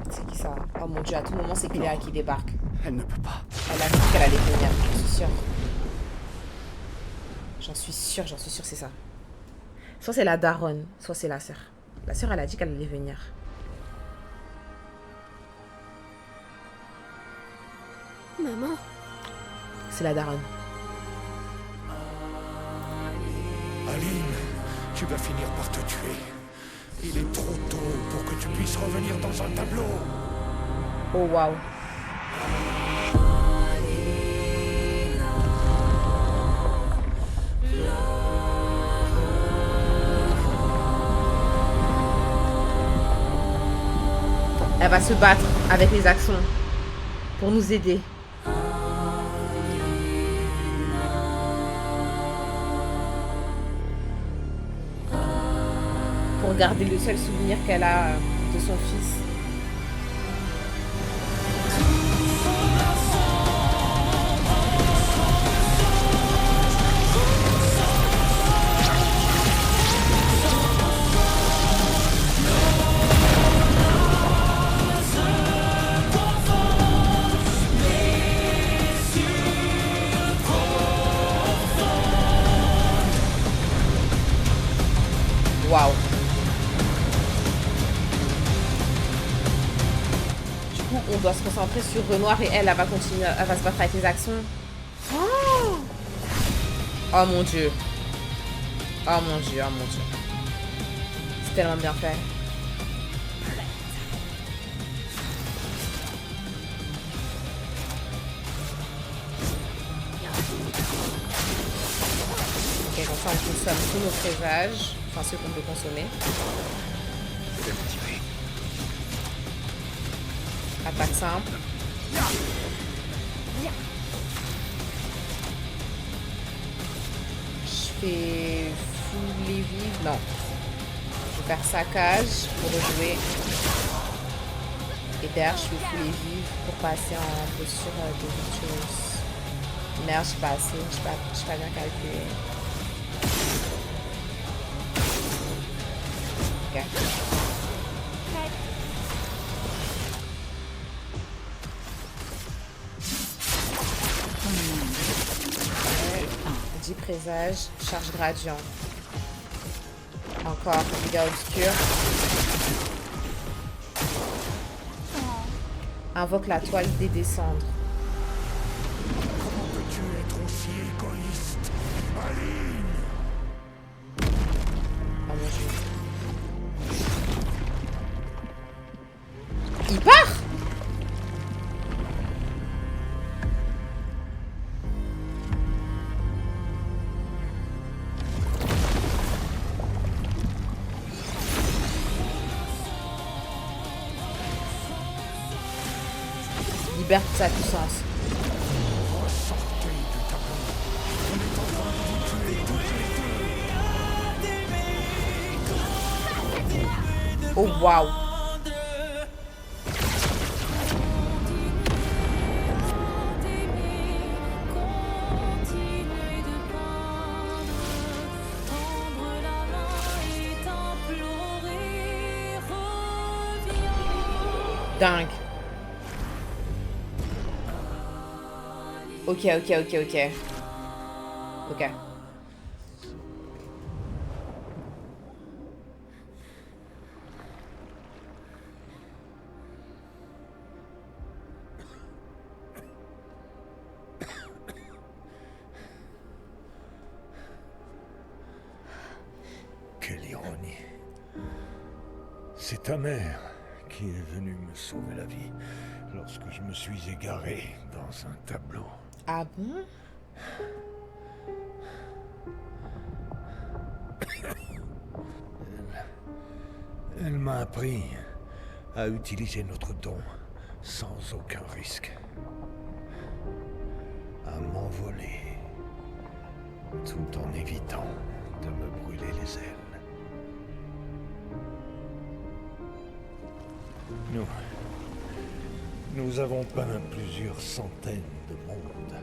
C'est qui ça? Oh mon dieu, à tout moment, c'est Cléa qui débarque. Elle ne peut pas. Elle a dit qu'elle allait venir, j'en suis sûre. J'en suis sûre, c'est ça. Soit c'est la daronne, soit c'est la sœur. La sœur, elle a dit qu'elle allait venir. Maman. C'est la daronne. Aline, tu vas finir par te tuer. Il est trop tôt pour que tu puisses revenir dans un tableau. Oh waouh. Elle va se battre avec les accents pour nous aider. Pour garder le seul souvenir qu'elle a de son fils. Waouh. Du coup, on doit se concentrer sur Renoir et elle va continuer, elle va se battre avec les actions. Oh, oh mon dieu. Oh mon dieu, oh mon dieu. C'est tellement bien fait. Ok, comme ça on consomme tous nos présages. Enfin, ceux qu'on peut consommer. Je vais me tirer. Attaque simple. Je fais full les vives. Non. Je vais faire saccage pour rejouer. Et derrière, je fais full les vives pour passer en posture de virtuose. Merde, je suis pas assez. Je suis pas bien calculé. Ok. 10 présages, charge gradient. Encore, dégâts obscurs. Invoque la toile des descendres. Comment peux-tu être aussi égoïste, Aline? Oh mon dieu. Il part! Libère toute sa puissance. Oh waouh! Dingue. Ok. Ok. Quelle ironie. C'est ta mère qui est venue me sauver la vie lorsque je me suis égaré dans un tableau. Ah bon? Elle m'a appris à utiliser notre don sans aucun risque. À m'envoler tout en évitant de me brûler les ailes. Nous avons peint plusieurs centaines de mondes,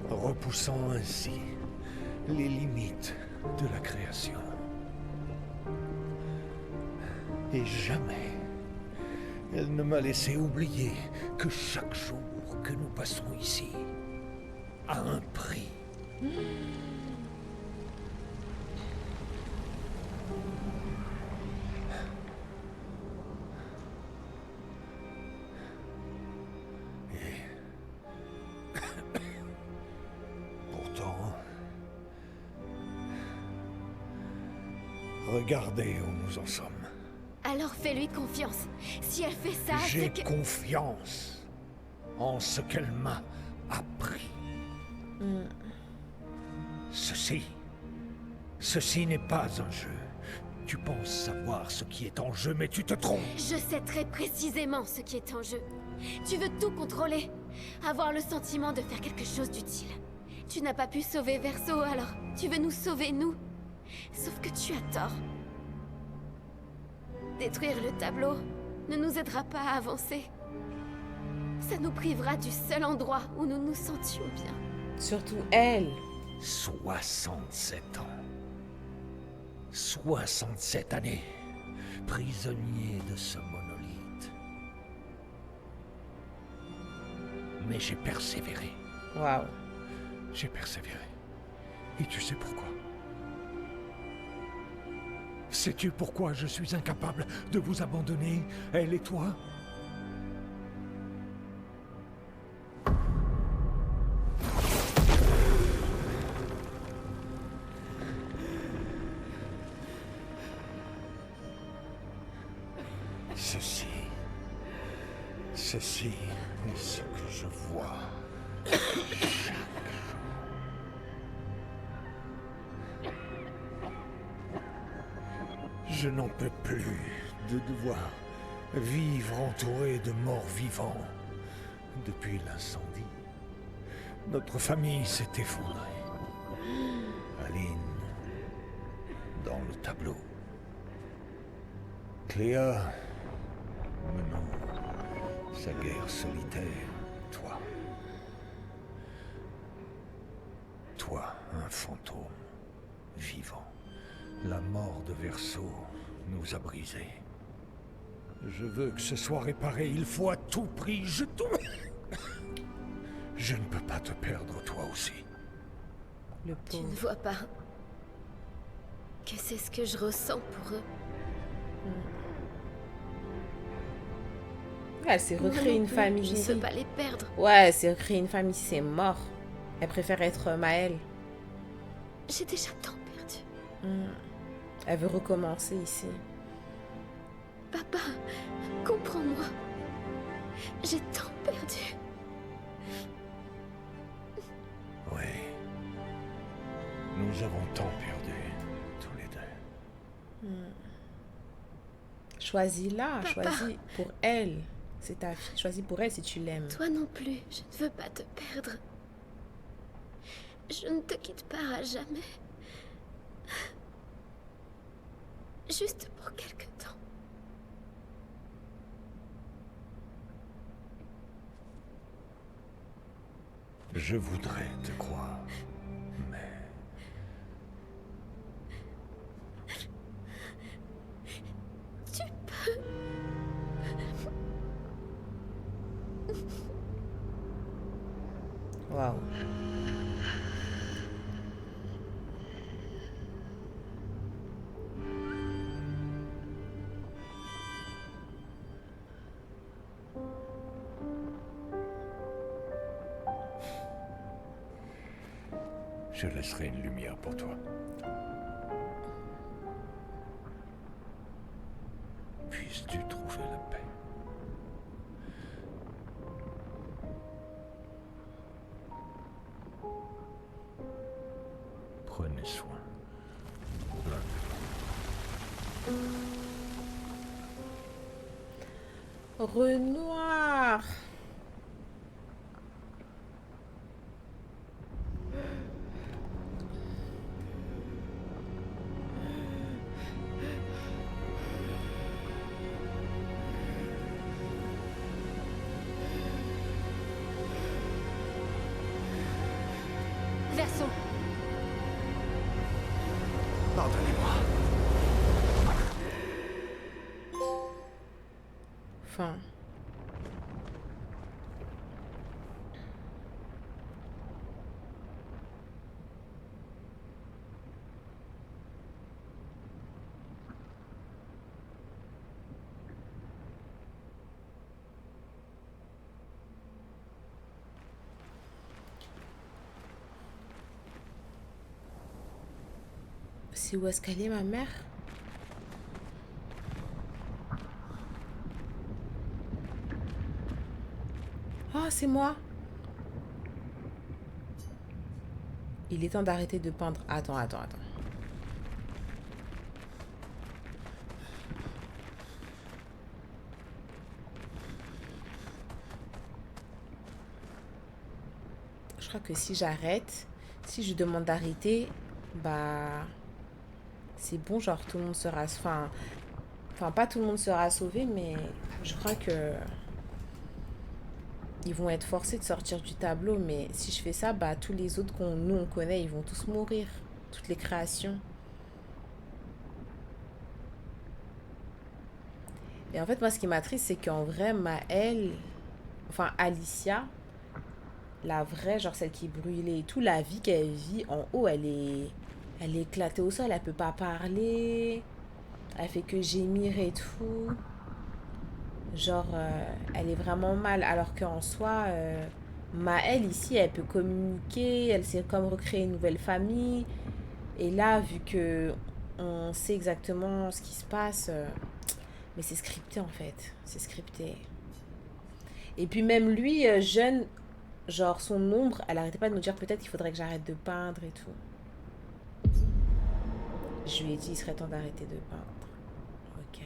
repoussant ainsi les limites de la création. Et jamais elle ne m'a laissé oublier que chaque jour que nous passons ici a un prix. Regardez où nous en sommes. Alors fais-lui confiance. Si elle fait ça, J'ai c'est que... confiance en ce qu'elle m'a appris. Ceci n'est pas un jeu. Tu penses savoir ce qui est en jeu, mais tu te trompes. Je sais très précisément ce qui est en jeu. Tu veux tout contrôler. Avoir le sentiment de faire quelque chose d'utile. Tu n'as pas pu sauver Verso, alors tu veux nous sauver, nous. Sauf que tu as tort. Détruire le tableau ne nous aidera pas à avancer. Ça nous privera du seul endroit où nous nous sentions bien. Surtout elle. 67 ans. 67 années. Prisonnier de ce monolithe. Mais j'ai persévéré. Waouh. J'ai persévéré. Et tu sais pourquoi? Sais-tu pourquoi je suis incapable de vous abandonner, elle et toi? Ceci est ce que je vois chaque jour. Je n'en peux plus de devoir Vivre entouré de morts vivants. Depuis l'incendie, notre famille s'est effondrée. Aline, dans le tableau. Cléa, menant sa guerre solitaire. Toi. Toi, un fantôme, vivant. La mort de Verseau nous a brisés. Je veux que ce soit réparé, il faut à tout prix, je ne peux pas te perdre, toi aussi. Le Tu ne pauvre. vois pas que c'est ce que je ressens pour eux. Ouais, elle s'est Moi recréée non une plus, famille Je ne ici. veux pas les perdre. Ouais, elle s'est recréée une famille, c'est mort. Elle préfère être Maëlle. J'ai déjà tant perdu. Elle veut recommencer ici. Papa, comprends-moi. J'ai tant perdu. Oui. Nous avons tant perdu, tous les deux. Choisis-la, Papa. choisis pour elle. C'est ta fille, choisis pour elle si tu l'aimes. Toi non plus, je ne veux pas te perdre. Je ne te quitte pas à jamais. Juste pour quelque temps. Je voudrais te croire, mais... Tu peux. Waouh. Je laisserai une lumière pour toi. Puisses-tu trouver la paix. Prenez soin. Renoir. Verseau. Pardonnez-moi. Fin. C'est où est-ce qu'elle est, ma mère? Ah, c'est moi. Il est temps d'arrêter de peindre. Attends. Je crois que si j'arrête, si je demande d'arrêter, bah... c'est bon, genre tout le monde sera... Enfin, pas tout le monde sera sauvé, mais je crois que... ils vont être forcés de sortir du tableau, mais si je fais ça, bah tous les autres nous on connaît, ils vont tous mourir. Toutes les créations. Et en fait, moi, ce qui m'attriste, c'est qu'en vrai, Maëlle... Enfin, Alicia... La vraie, genre celle qui brûlait et tout, la vie qu'elle vit en haut, elle est éclatée au sol, elle peut pas parler, elle fait que gémir et tout. Genre, elle est vraiment mal, alors qu'en soi, Maëlle ici, elle peut communiquer, elle s'est comme recréer une nouvelle famille. Et là, vu que on sait exactement ce qui se passe, mais c'est scripté en fait, c'est scripté. Et puis même lui, jeune... Genre, son ombre, elle arrêtait pas de nous dire peut-être qu'il faudrait que j'arrête de peindre et tout. Je lui ai dit, il serait temps d'arrêter de peindre. Ok.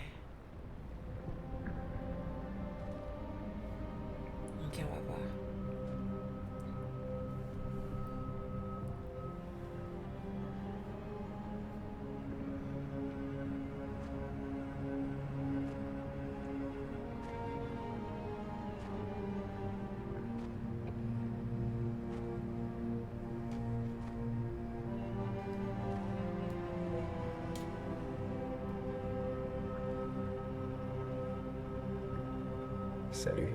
Salut.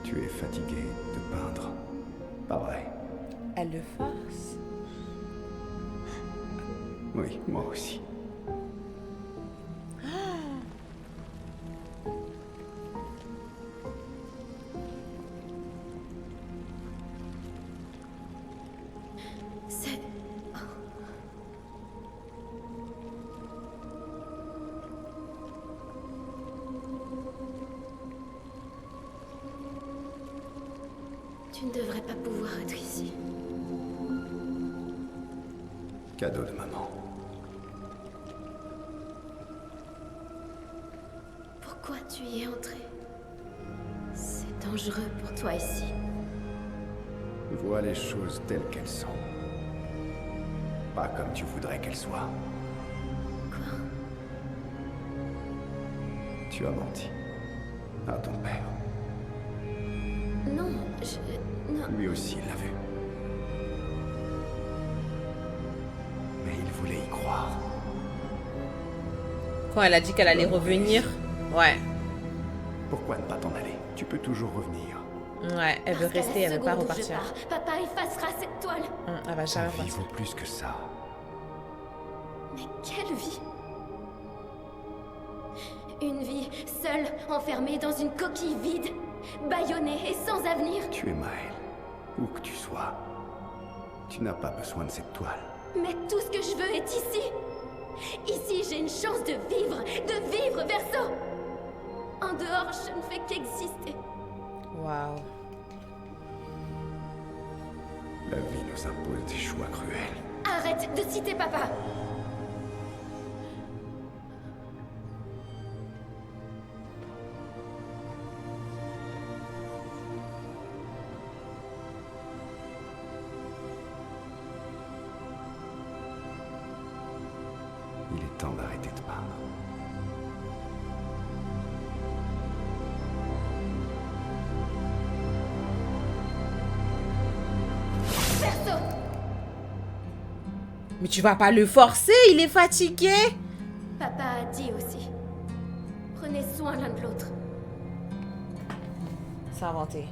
Tu es fatigué de peindre. Pas vrai? Elle le force. Oui, moi aussi. C'est... Tu ne devrais pas pouvoir être ici. Cadeau de maman. Pourquoi tu y es entré? C'est dangereux pour toi ici. Vois les choses telles qu'elles sont. Pas comme tu voudrais qu'elles soient. Quoi? Tu as menti. À ton père. Non, non. Lui aussi l'a vu. Mais il voulait y croire. Quand elle a dit qu'elle allait revenir, ouais. Pourquoi ne pas t'en aller? Tu peux toujours revenir. Ouais, elle veut Parce qu'à rester, la elle veut pas seconde où je repartir. pars, papa effacera cette toile. Elle va jamais Ta vie repartir. vaut plus que ça. Mais quelle vie? Une vie seule, enfermée dans une coquille vide, bâillonnée et sans avenir. Tu es Maël. Où que tu sois. Tu n'as pas besoin de cette toile. Mais tout ce que je veux est ici. Ici, j'ai une chance de vivre, Verso. En dehors, je ne fais qu'exister. Waouh. La vie nous impose des choix cruels. Arrête de citer papa. Il est temps d'arrêter de peindre. Verso. Mais tu vas pas le forcer, il est fatigué. Papa a dit aussi. Prenez soin l'un de l'autre. C'est inventé.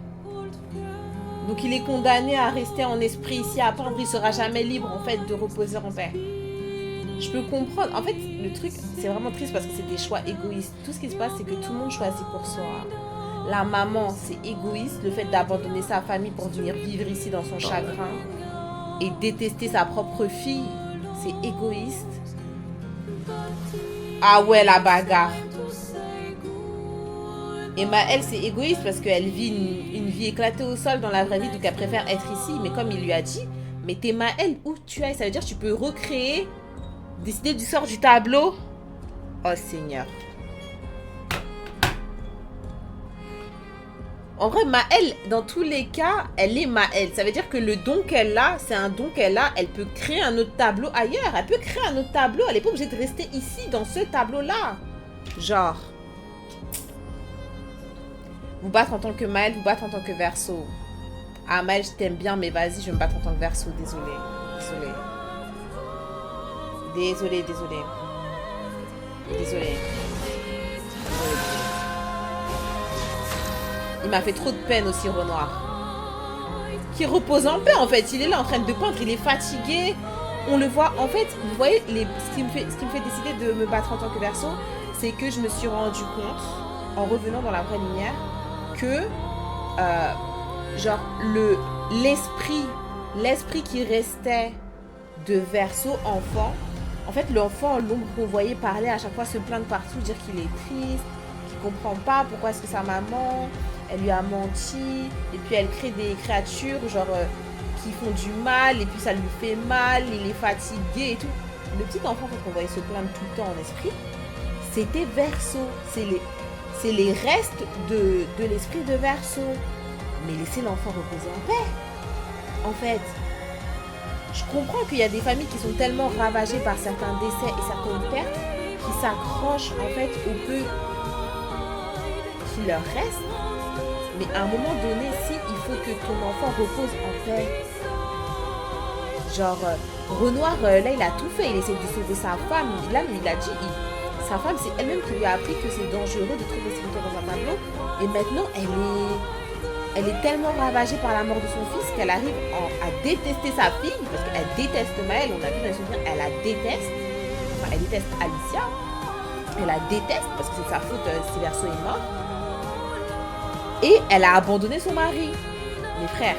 Donc il est condamné à rester en esprit ici à peindre, il sera jamais libre en fait de reposer en paix. Je peux comprendre. En fait, le truc, c'est vraiment triste parce que c'est des choix égoïstes. Tout ce qui se passe, c'est que tout le monde choisit pour soi. La maman, c'est égoïste, le fait d'abandonner sa famille pour venir vivre ici dans son chagrin et détester sa propre fille, c'est égoïste. Ah ouais, la bagarre. Et Maëlle, c'est égoïste parce qu'elle vit une vie éclatée au sol dans la vraie vie, donc elle préfère être ici. Mais comme il lui a dit, mais t'es Maëlle, où tu ailles, ça veut dire que tu peux recréer, décider du sort du tableau. Oh Seigneur. En vrai, Maëlle, dans tous les cas, elle est Maëlle. Ça veut dire que le don qu'elle a, c'est un don qu'elle a. Elle peut créer un autre tableau ailleurs. Elle peut créer un autre tableau. Elle n'est pas obligée de rester ici, dans ce tableau-là. Genre. Vous battre en tant que Maëlle, vous battre en tant que Verso. Ah, Maëlle, je t'aime bien, mais vas-y, je vais me battre en tant que Verso. Désolée. Désolée. Désolée. Il m'a fait trop de peine aussi, Renoir. Qui repose en paix, en fait. Il est là en train de peindre, il est fatigué. On le voit, en fait, vous voyez, ce qui me fait décider de me battre en tant que Verso, c'est que je me suis rendu compte, en revenant dans la vraie lumière, que, genre, l'esprit qui restait de Verso enfant, en fait, l'enfant, l'ombre qu'on voyait parler à chaque fois, se plaindre partout, dire qu'il est triste, qu'il comprend pas pourquoi est-ce que sa maman, elle lui a menti, et puis elle crée des créatures, genre, qui font du mal, et puis ça lui fait mal, il est fatigué et tout. Le petit enfant qu'on voyait se plaindre tout le temps en esprit, c'était Verso. C'est les restes de l'esprit de Verso. Mais laissez l'enfant reposer en paix. En fait, je comprends qu'il y a des familles qui sont tellement ravagées par certains décès et certaines pertes qui s'accrochent en fait au peu qui leur reste. Mais à un moment donné, si il faut que ton enfant repose en paix. Genre, Renoir, là, il a tout fait. Il essaie de sauver sa femme. Là, il a dit, sa femme, c'est elle-même qui lui a appris que c'est dangereux de trouver ses moutons dans un tableau. Et maintenant, elle est tellement ravagée par la mort de son fils qu'elle arrive à détester sa fille, parce qu'elle déteste Maëlle. On a vu dans les souvenirs, elle la déteste. Enfin, elle déteste Alicia. Elle la déteste parce que c'est sa faute si Verso est mort. Et elle a abandonné son mari, mes frères.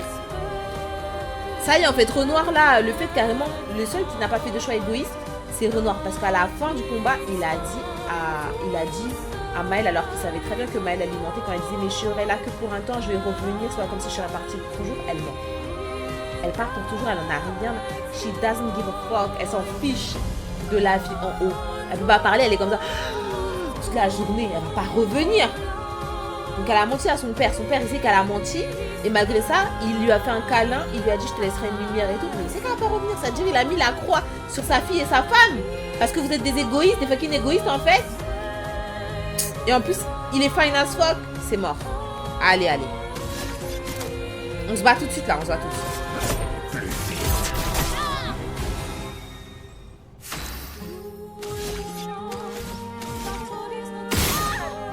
Ça y est, en fait, Renoir, là, le fait carrément, le seul qui n'a pas fait de choix égoïste, c'est Renoir. Parce qu'à la fin du combat, il a dit à Maëlle, alors qu'il savait très bien que Maëlle allait monter, quand elle disait, mais je serai là que pour un temps, je vais revenir, soit comme si je serais partie pour toujours, elle ment. Elle part pour toujours, elle en a rien. She doesn't give a fuck. Elle s'en fiche de la vie en haut. Elle peut pas parler, elle est comme ça toute la journée, elle va pas revenir. Donc elle a menti à son père. Son père, il sait qu'elle a menti. Et malgré ça, il lui a fait un câlin. Il lui a dit, je te laisserai une lumière et tout. Mais il sait qu'elle va pas revenir. C'est-à-dire, il a mis la croix sur sa fille et sa femme. Parce que vous êtes des égoïstes, des fucking égoïstes en fait. Et en plus, il est fine as fuck. C'est mort. Allez, allez. On se bat tout de suite là, on se bat tout de suite.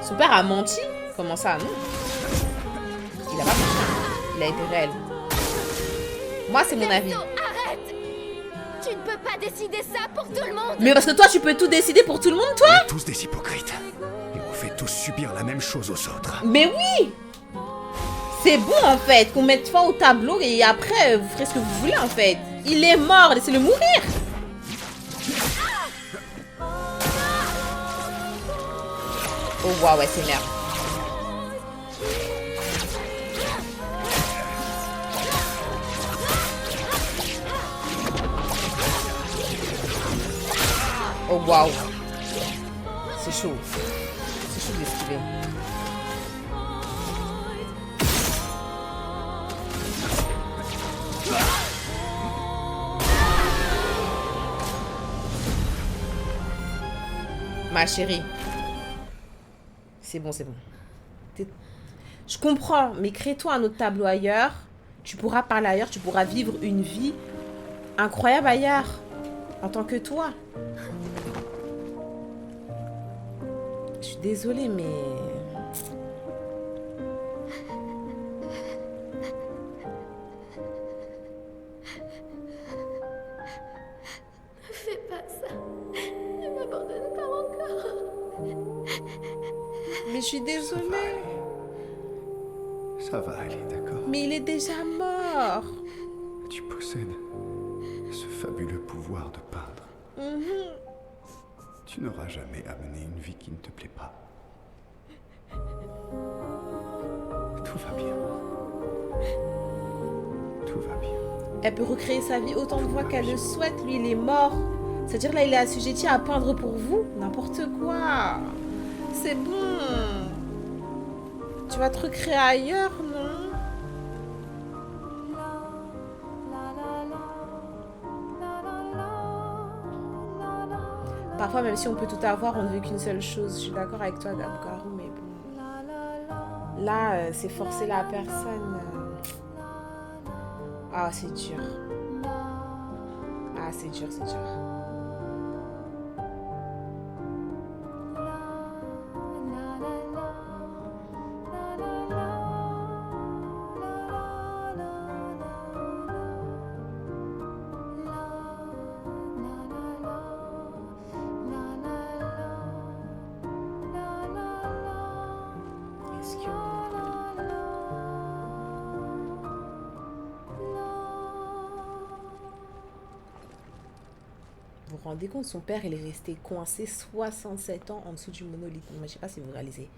Son père a menti? Comment ça? Non. Il a pas menti. Il a été réel. Moi, c'est mon avis. Arrête! Tu ne peux pas décider ça pour tout le monde! Mais parce que toi, tu peux tout décider pour tout le monde, toi? On est tous des hypocrites. Et on fait tous subir la même chose aux autres. Mais oui! C'est bon, en fait, qu'on mette fin au tableau et après, vous ferez ce que vous voulez, en fait. Il est mort, laissez-le mourir! Oh, waouh, ouais, c'est merde. Oh, waouh. C'est chaud. C'est chaud de l'esquiver. Ma chérie. C'est bon, c'est bon. Je comprends, mais crée-toi un autre tableau ailleurs. Tu pourras parler ailleurs, tu pourras vivre une vie incroyable ailleurs. En tant que toi. Je suis désolée, mais... Ne fais pas ça. Ne m'abandonne pas encore. Mais je suis désolée. Ça va aller, d'accord? Mais il est déjà mort. Tu possèdes ce fabuleux pouvoir de peindre. Tu n'auras jamais amené une vie qui ne te plaît pas. Tout va bien. Tout va bien. Elle peut recréer sa vie autant de fois qu'elle le souhaite. Lui, il est mort. C'est-à-dire là, il est assujetti à peindre pour vous. N'importe quoi. C'est bon. Tu vas te recréer ailleurs, non? Parfois, même si on peut tout avoir, on ne veut qu'une seule chose. Je suis d'accord avec toi, Gabgarou, mais bon. Là, c'est forcer la personne. Ah, c'est dur. Ah, c'est dur, c'est dur. Est-ce que... Vous vous rendez compte, son père, il est resté coincé 67 ans en dessous du monolithe. Moi, je sais pas si vous réalisez.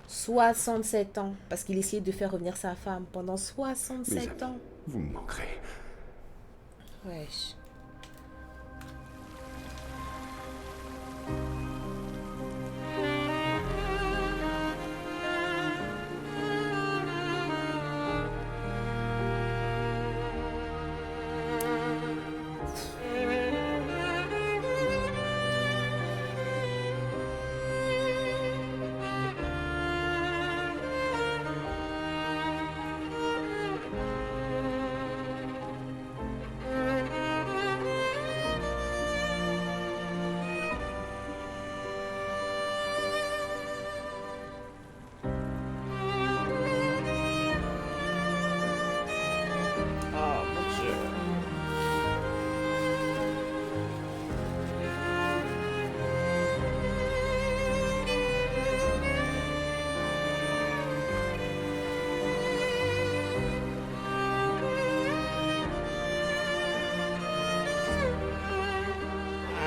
67 ans. Parce qu'il essayait de faire revenir sa femme pendant 67 ans. Vous me manquerez. Wesh.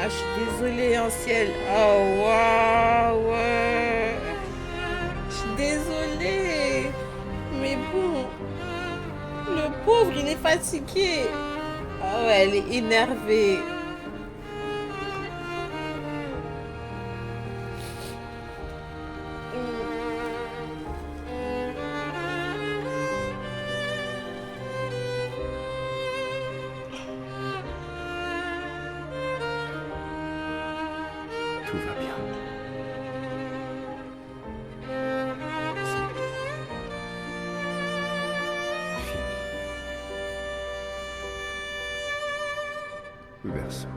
je suis désolée, en ciel. Oh, waouh, ouais. Je suis désolée. Mais bon, le pauvre, il est fatigué. Oh, ouais, elle est énervée. Tout va bien. Fini. Verso.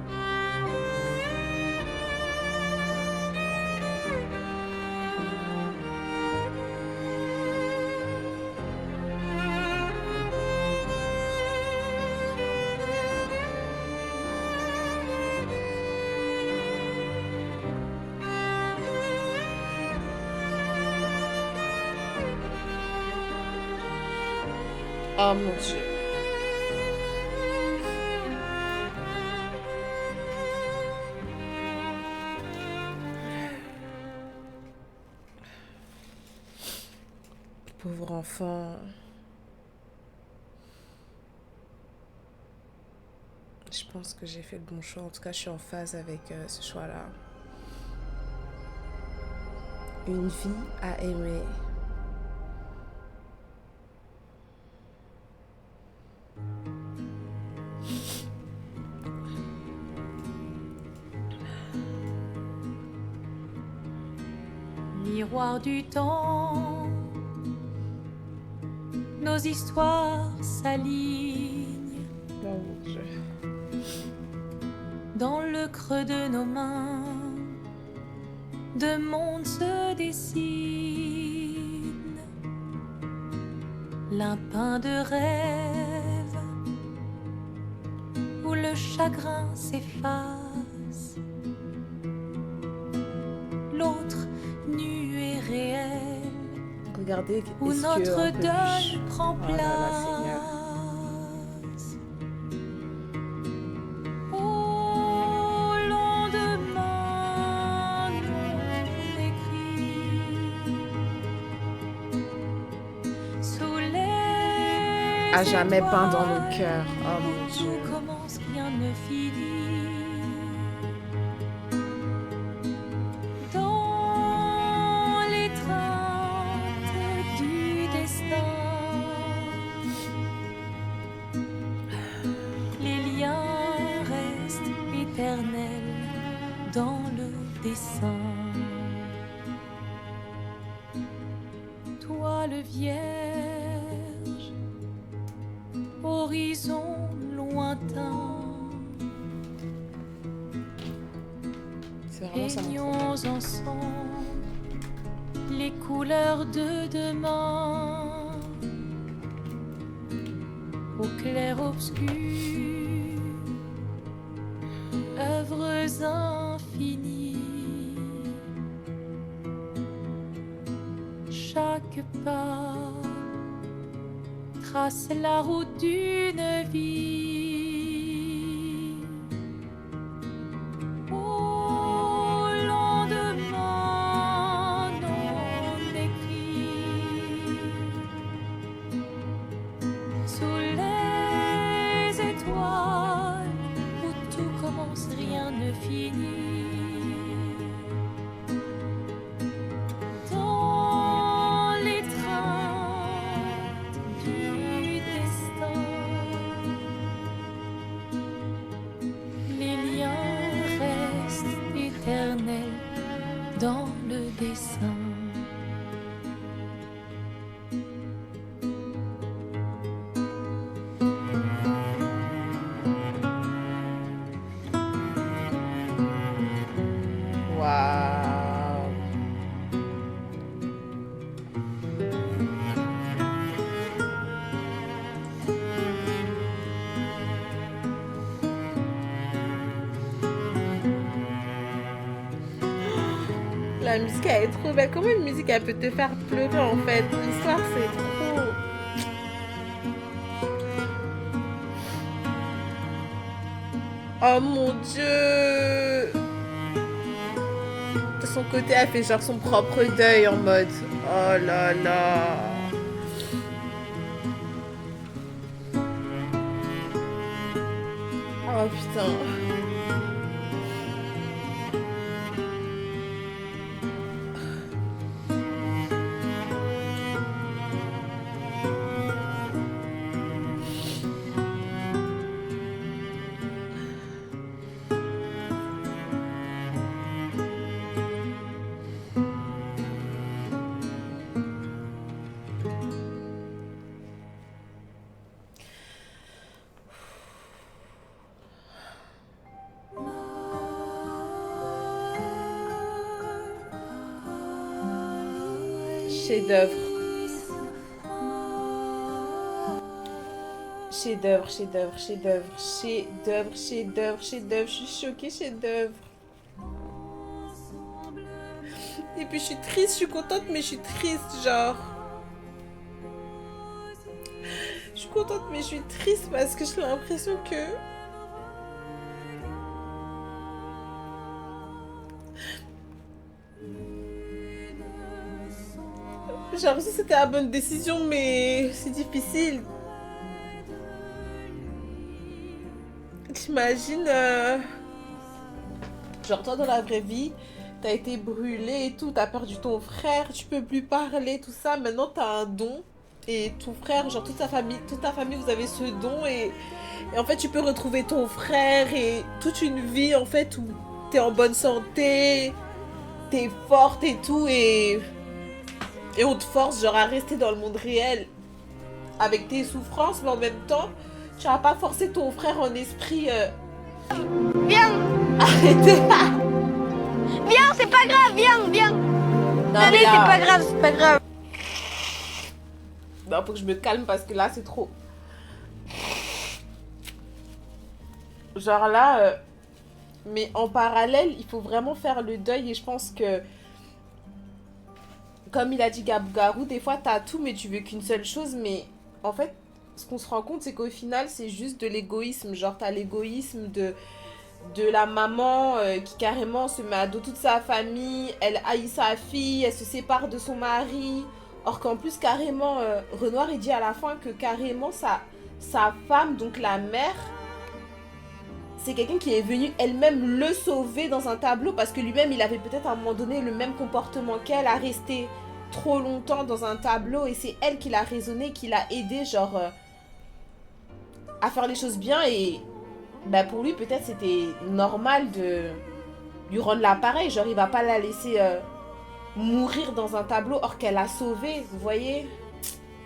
Oh mon Dieu. Pauvre enfant. Je pense que j'ai fait le bon choix. En tout cas, je suis en phase avec ce choix-là. Une vie à aimer. Miroir du temps, nos histoires s'alignent Oh mon Dieu. dans le creux de nos mains. Deux mondes se dessinent, l'un peint de rêve où le chagrin s'efface, l'autre nu et réel Regardez où est-ce notre que un peu deuil plus- prend Oh là là, Seigneur. place. Au lendemain non écrit, sous les À jamais peint dans nos étoiles, cœurs. Oh où mon Dieu. tout commence, rien ne finit. Dans l'étreinte du destin, les liens restent éternels dans le dessin. Toile vierge, horizon lointain, C'est vraiment ça mon problème. peignons ensemble les couleurs de demain, au clair-obscur, œuvres infinies. Chaque pas trace la route d'une vie. Au lendemain non écrit, sous les étoiles où tout commence, rien ne finit. Dans l'étreinte du destin, les liens restent éternels dans le dessin. Waouh. La musique elle est trop belle. Comment une musique elle peut te faire pleurer en fait? L'histoire c'est trop. Oh mon Dieu. De son côté, elle fait genre son propre deuil en mode... Oh là là. Oh putain. Chef-d'œuvre. Chef-d'œuvre, chef-d'œuvre, chef-d'œuvre, chef-d'œuvre, chef-d'œuvre, chef-d'œuvre. Je suis choquée, chef-d'œuvre. Et puis je suis triste, je suis contente, mais je suis triste, genre. Je suis contente, mais je suis triste parce que j'ai l'impression que... J'ai l'impression que c'était la bonne décision, mais c'est difficile. T'imagines, genre toi dans la vraie vie, t'as été brûlé et tout, t'as perdu ton frère, tu peux plus parler, tout ça. Maintenant t'as un don et ton frère, genre toute ta famille, vous avez ce don et en fait tu peux retrouver ton frère et toute une vie en fait où t'es en bonne santé, t'es forte et tout et on te force genre à rester dans le monde réel avec tes souffrances, mais en même temps, tu vas pas forcer ton frère en esprit. Viens. Arrêtez. Viens, c'est pas grave, viens. Non, Allez, là... c'est pas grave. Non, faut que je me calme parce que là, c'est trop. Genre là, mais en parallèle, il faut vraiment faire le deuil et je pense que comme il a dit Garou, des fois t'as tout mais tu veux qu'une seule chose, mais en fait ce qu'on se rend compte c'est qu'au final c'est juste de l'égoïsme, genre t'as l'égoïsme de la maman qui carrément se met à dos toute sa famille, elle haït sa fille, elle se sépare de son mari, or qu'en plus carrément Renoir il dit à la fin que carrément sa femme, donc la mère, c'est quelqu'un qui est venu elle-même le sauver dans un tableau parce que lui-même il avait peut-être à un moment donné le même comportement qu'elle, à rester trop longtemps dans un tableau et c'est elle qui l'a raisonné, qui l'a aidé genre à faire les choses bien et bah, pour lui peut-être c'était normal de lui rendre l'appareil, genre il va pas la laisser mourir dans un tableau or qu'elle a sauvé, vous voyez.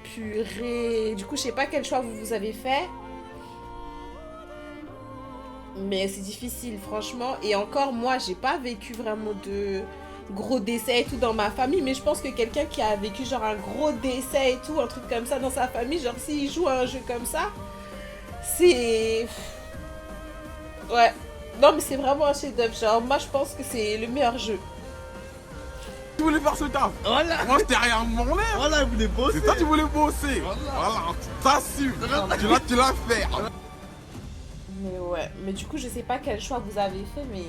Purée, du coup je sais pas quel choix vous avez fait. Mais c'est difficile, franchement. Et encore, moi, j'ai pas vécu vraiment de gros décès et tout dans ma famille. Mais je pense que quelqu'un qui a vécu genre un gros décès et tout, un truc comme ça dans sa famille, genre s'il joue à un jeu comme ça, c'est... Ouais. Non, mais c'est vraiment un chef-d'œuvre. Genre, moi, je pense que c'est le meilleur jeu. Tu voulais faire ce taf. Voilà. Moi, j'étais derrière mon air. Voilà, il voulait bosser. C'est toi, tu voulais bosser. Voilà, t'assumes. Tu l'as fait. Mais ouais, mais du coup, je sais pas quel choix vous avez fait, mais...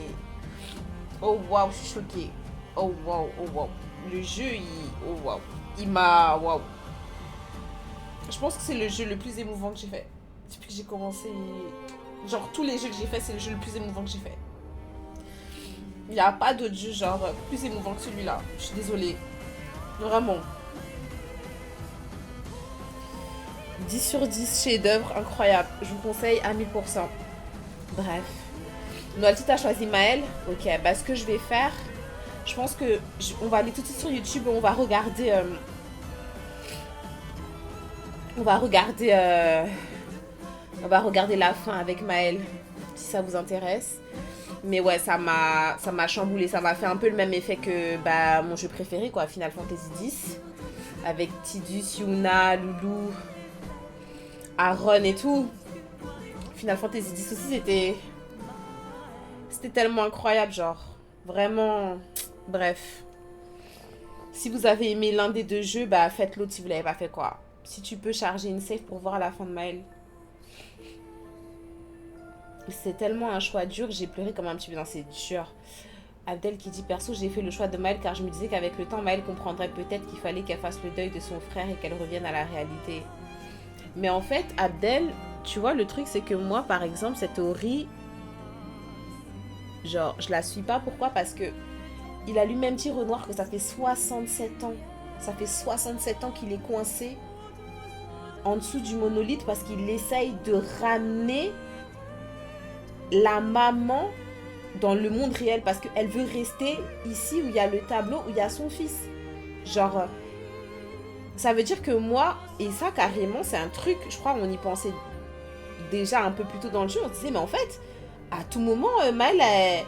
Oh waouh, je suis choquée. Oh waouh, oh waouh. Le jeu, oh waouh. Il m'a... Waouh. Je pense que c'est le jeu le plus émouvant que j'ai fait. Depuis que j'ai commencé... Genre, tous les jeux que j'ai fait, c'est le jeu le plus émouvant que j'ai fait. Il n'y a pas d'autre jeu, genre, plus émouvant que celui-là. Je suis désolée. Vraiment. 10 sur 10, chef-d'œuvre, incroyable. Je vous conseille à 1000%. Bref. Noël, tu as choisi Maël. Ok, bah ce que je vais faire, je pense que on va aller tout de suite sur YouTube et on va regarder... On va regarder la fin avec Maël, si ça vous intéresse. Mais ouais, ça m'a chamboulé. Ça m'a fait un peu le même effet que bah, mon jeu préféré, quoi, Final Fantasy X. Avec Tidus, Yuna, Loulou, Aaron et tout. Final Fantasy X aussi, c'était tellement incroyable, genre. Vraiment, bref. Si vous avez aimé l'un des deux jeux, bah faites l'autre si vous l'avez pas fait, quoi. Si tu peux charger une save pour voir la fin de Maël. C'est tellement un choix dur, j'ai pleuré comme un petit peu. Non, c'est dur. Abdel qui dit perso, j'ai fait le choix de Maëlle car je me disais qu'avec le temps, Maëlle comprendrait peut-être qu'il fallait qu'elle fasse le deuil de son frère et qu'elle revienne à la réalité. Mais en fait, Abdel, tu vois, le truc c'est que moi, par exemple, cette théorie, genre, je la suis pas. Pourquoi? Parce que il a lui-même dit, Renoir, que ça fait 67 ans. Ça fait 67 ans qu'il est coincé en dessous du monolithe parce qu'il essaye de ramener la maman dans le monde réel parce qu'elle veut rester ici où il y a le tableau, où il y a son fils. Genre, ça veut dire que moi, et ça carrément, c'est un truc, je crois on y pensait déjà un peu plus tôt dans le jeu, on se disait, mais en fait, à tout moment, Maëlle,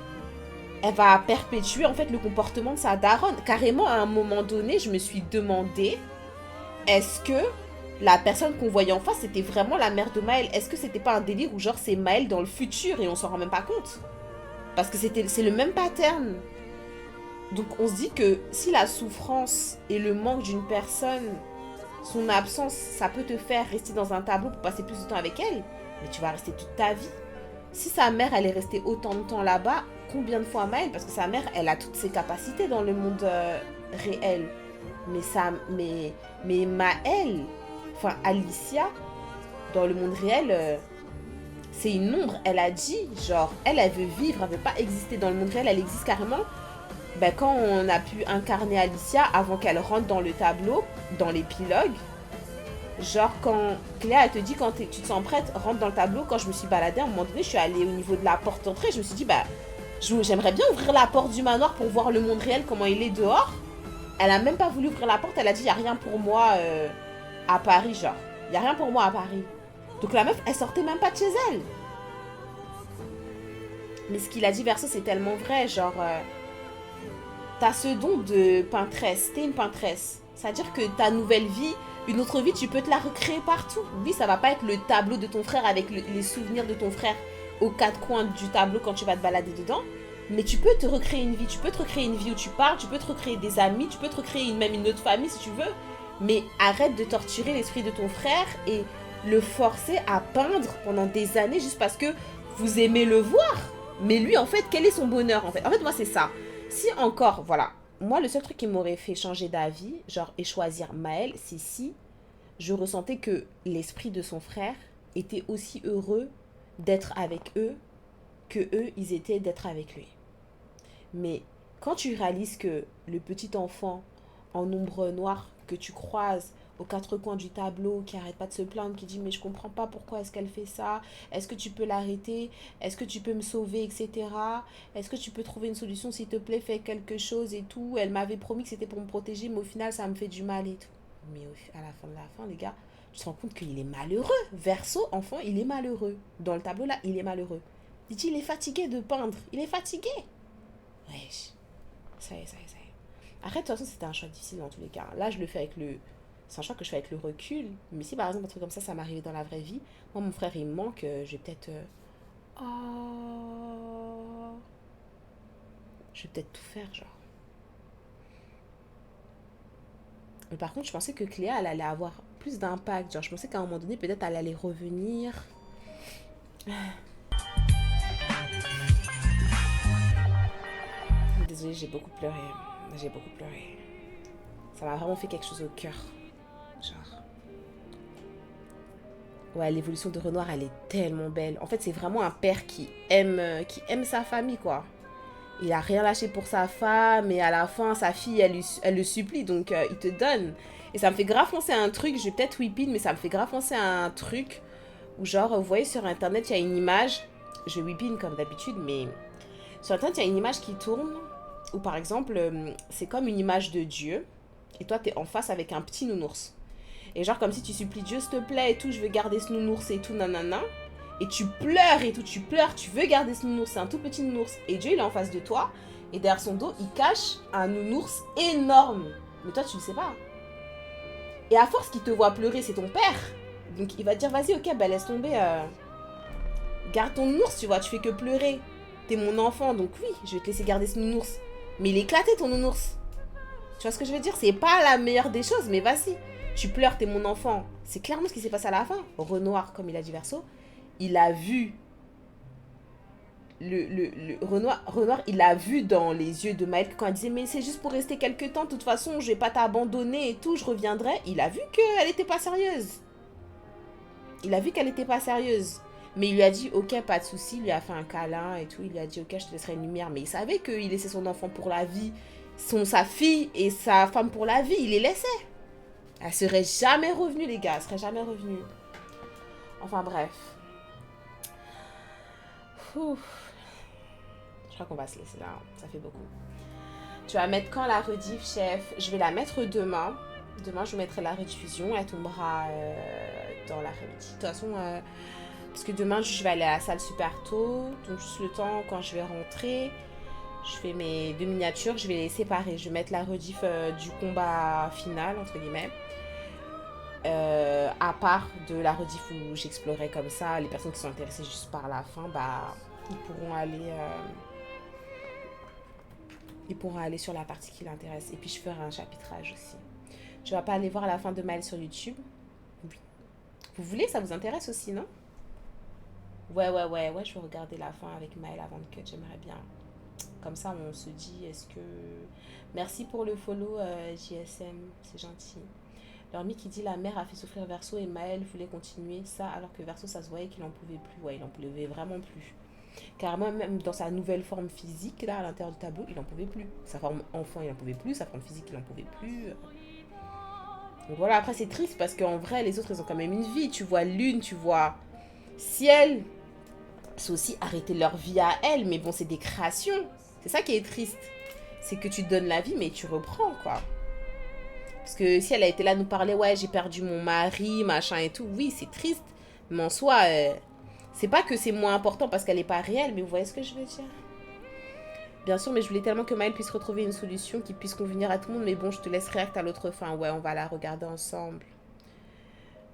elle va perpétuer en fait le comportement de sa daronne. Carrément, à un moment donné, je me suis demandé, est-ce que la personne qu'on voyait en face, c'était vraiment la mère de Maëlle? Est-ce que c'était pas un délire où genre c'est Maëlle dans le futur et on s'en rend même pas compte? Parce que c'est le même pattern. Donc on se dit que si la souffrance et le manque d'une personne, son absence, ça peut te faire rester dans un tableau pour passer plus de temps avec elle, mais tu vas rester toute ta vie. Si sa mère, elle est restée autant de temps là-bas, combien de fois Maëlle? Parce que sa mère, elle a toutes ses capacités dans le monde réel. Mais Maëlle, enfin Alicia, dans le monde réel, c'est une ombre. Elle a dit, genre, elle veut vivre, elle veut pas exister dans le monde réel, elle existe carrément. Ben, quand on a pu incarner Alicia, avant qu'elle rentre dans le tableau, dans l'épilogue, genre quand Cléa, elle te dit, quand tu te sens prête, rentre dans le tableau. Quand je me suis baladée, à un moment donné, je suis allée au niveau de la porte d'entrée, je me suis dit, bah, j'aimerais bien ouvrir la porte du manoir pour voir le monde réel, comment il est dehors. Elle a même pas voulu ouvrir la porte, elle a dit, il n'y a rien pour moi à Paris, genre. Il n'y a rien pour moi à Paris. Donc la meuf, elle sortait même pas de chez elle. Mais ce qu'il a dit Verseau, c'est tellement vrai, genre... t'as ce don de peintresse, t'es une peintresse. C'est-à-dire que ta nouvelle vie, une autre vie, tu peux te la recréer partout. Oui, ça va pas être le tableau de ton frère avec les souvenirs de ton frère aux quatre coins du tableau quand tu vas te balader dedans. Mais tu peux te recréer une vie. Tu peux te recréer une vie où tu parles, tu peux te recréer des amis, tu peux te recréer même une autre famille si tu veux. Mais arrête de torturer l'esprit de ton frère et le forcer à peindre pendant des années juste parce que vous aimez le voir. Mais lui, en fait, quel est son bonheur en fait? En fait, moi, c'est ça. Si encore, voilà, moi, le seul truc qui m'aurait fait changer d'avis, genre, et choisir Maëlle, c'est si je ressentais que l'esprit de son frère était aussi heureux d'être avec eux que eux, ils étaient d'être avec lui. Mais quand tu réalises que le petit enfant en ombre noire que tu croises aux quatre coins du tableau, qui arrête pas de se plaindre, qui dit mais je comprends pas pourquoi est-ce qu'elle fait ça, est-ce que tu peux l'arrêter, est-ce que tu peux me sauver, etc. Est-ce que tu peux trouver une solution, s'il te plaît, fais quelque chose et tout. Elle m'avait promis que c'était pour me protéger, mais au final ça me fait du mal et tout. Mais à la fin de la fin, les gars, tu te rends compte qu'il est malheureux. Verseau, enfant, il est malheureux. Dans le tableau là, il est malheureux. Il dit il est fatigué de peindre, il est fatigué. Wesh, ça y est. Arrête, de toute façon c'était un choix difficile dans tous les cas. Là je le fais avec le... C'est un choix que je fais avec le recul. Mais si par exemple un truc comme ça m'arrivait dans la vraie vie, moi mon frère il me manque, je vais peut-être... Je vais peut-être tout faire, genre. Mais par contre, je pensais que Cléa, elle allait avoir plus d'impact. Genre, je pensais qu'à un moment donné, peut-être elle allait revenir. Désolée, j'ai beaucoup pleuré. Ça m'a vraiment fait quelque chose au cœur. Genre. Ouais, l'évolution de Renoir, elle est tellement belle. En fait, c'est vraiment un père qui aime sa famille, quoi. Il a rien lâché pour sa femme, et à la fin, sa fille, elle le supplie, donc il te donne. Et ça me fait grave penser à un truc, je vais peut-être whippin, mais ça me fait grave penser à un truc où genre, vous voyez sur internet, il y a une image, je whippin comme d'habitude, mais sur internet, il y a une image qui tourne, où par exemple, c'est comme une image de Dieu, et toi, t'es en face avec un petit nounours. Et genre, comme si tu supplies Dieu, s'il te plaît, et tout, je veux garder ce nounours et tout, nanana. Et tu pleures et tout, tu veux garder ce nounours, c'est un tout petit nounours. Et Dieu, il est en face de toi, et derrière son dos, il cache un nounours énorme. Mais toi, tu le sais pas. Et à force qu'il te voit pleurer, c'est ton père. Donc il va te dire, vas-y, ok, bah laisse tomber. Garde ton nounours, tu vois, tu fais que pleurer. T'es mon enfant, donc oui, je vais te laisser garder ce nounours. Mais il est éclaté, ton nounours. Tu vois ce que je veux dire? C'est pas la meilleure des choses, mais vas-y. Tu pleures, t'es mon enfant. C'est clairement ce qui s'est passé à la fin. Renoir, comme il a dit Verseau, il a vu Renoir, il a vu dans les yeux de Maëlle quand elle disait mais c'est juste pour rester quelques temps, de toute façon je vais pas t'abandonner et tout, je reviendrai. Il a vu qu'elle était pas sérieuse. Il a vu qu'elle était pas sérieuse. Mais il lui a dit ok, pas de souci, il lui a fait un câlin et tout, il lui a dit ok, je te laisserai une lumière. Mais il savait qu'il laissait son enfant pour la vie, sa fille et sa femme pour la vie, il les laissait. Elle serait jamais revenue les gars, elle serait jamais revenue. Enfin bref. Ouf. Je crois qu'on va se laisser là, ça fait beaucoup. Tu vas mettre quand la rediff, chef? Je vais la mettre demain. Demain, je vous mettrai la rediffusion. Elle tombera dans l'après-midi. De toute façon, parce que demain, je vais aller à la salle super tôt. Donc, juste le temps, quand je vais rentrer, je fais mes 2 miniatures. Je vais les séparer. Je vais mettre la rediff du combat final, entre guillemets. À part de la rediff où j'explorais comme ça. Les personnes qui sont intéressées juste par la fin, bah, ils pourront aller sur la partie qui l'intéresse. Et puis, je ferai un chapitrage aussi. Tu vas pas aller voir la fin de Maëlle sur YouTube? Oui. Vous voulez? Ça vous intéresse aussi, non? Ouais, je vais regarder la fin avec Maëlle avant le cut. J'aimerais bien. Comme ça, on se dit, est-ce que... Merci pour le follow, JSM. C'est gentil. Lormi qui dit, la mère a fait souffrir Verso et Maëlle voulait continuer ça, alors que Verso, ça se voyait qu'il en pouvait plus. Ouais, il en pouvait vraiment plus. Carrément, même dans sa nouvelle forme physique, là, à l'intérieur du tableau, il en pouvait plus. Sa forme enfant, il en pouvait plus. Sa forme physique, il en pouvait plus. Donc voilà, après c'est triste parce qu'en vrai, les autres, ils ont quand même une vie. Tu vois Lune, tu vois Ciel. C'est aussi arrêter leur vie à elles. Mais bon, c'est des créations. C'est ça qui est triste. C'est que tu donnes la vie, mais tu reprends, quoi. Parce que si elle a été là nous parler, ouais, j'ai perdu mon mari, machin et tout. Oui, c'est triste. Mais en soi, c'est pas que c'est moins important parce qu'elle n'est pas réelle. Mais vous voyez ce que je veux dire? Bien sûr, mais je voulais tellement que Maëlle puisse retrouver une solution qui puisse convenir à tout le monde. Mais bon, je te laisse react à l'autre fin. Ouais, on va la regarder ensemble.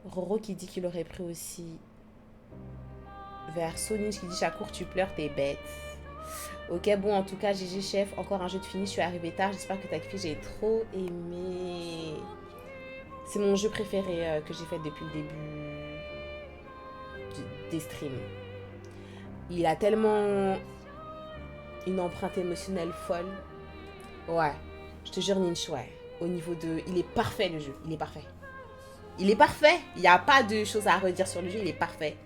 Roro qui dit qu'il aurait pris aussi. Verso Ninja qui dit Chakour, tu pleures, t'es bête. Ok, bon, en tout cas, GG chef. Encore un jeu de fini. Je suis arrivée tard. J'espère que t'as kiffé. J'ai trop aimé. C'est mon jeu préféré que j'ai fait depuis le début des streams. Il a tellement... une empreinte émotionnelle folle. Ouais. Je te jure, Ninch, ouais. Au niveau de... Il est parfait, le jeu. Il est parfait. Il est parfait. Il n'y a pas de choses à redire sur le jeu. Il est parfait.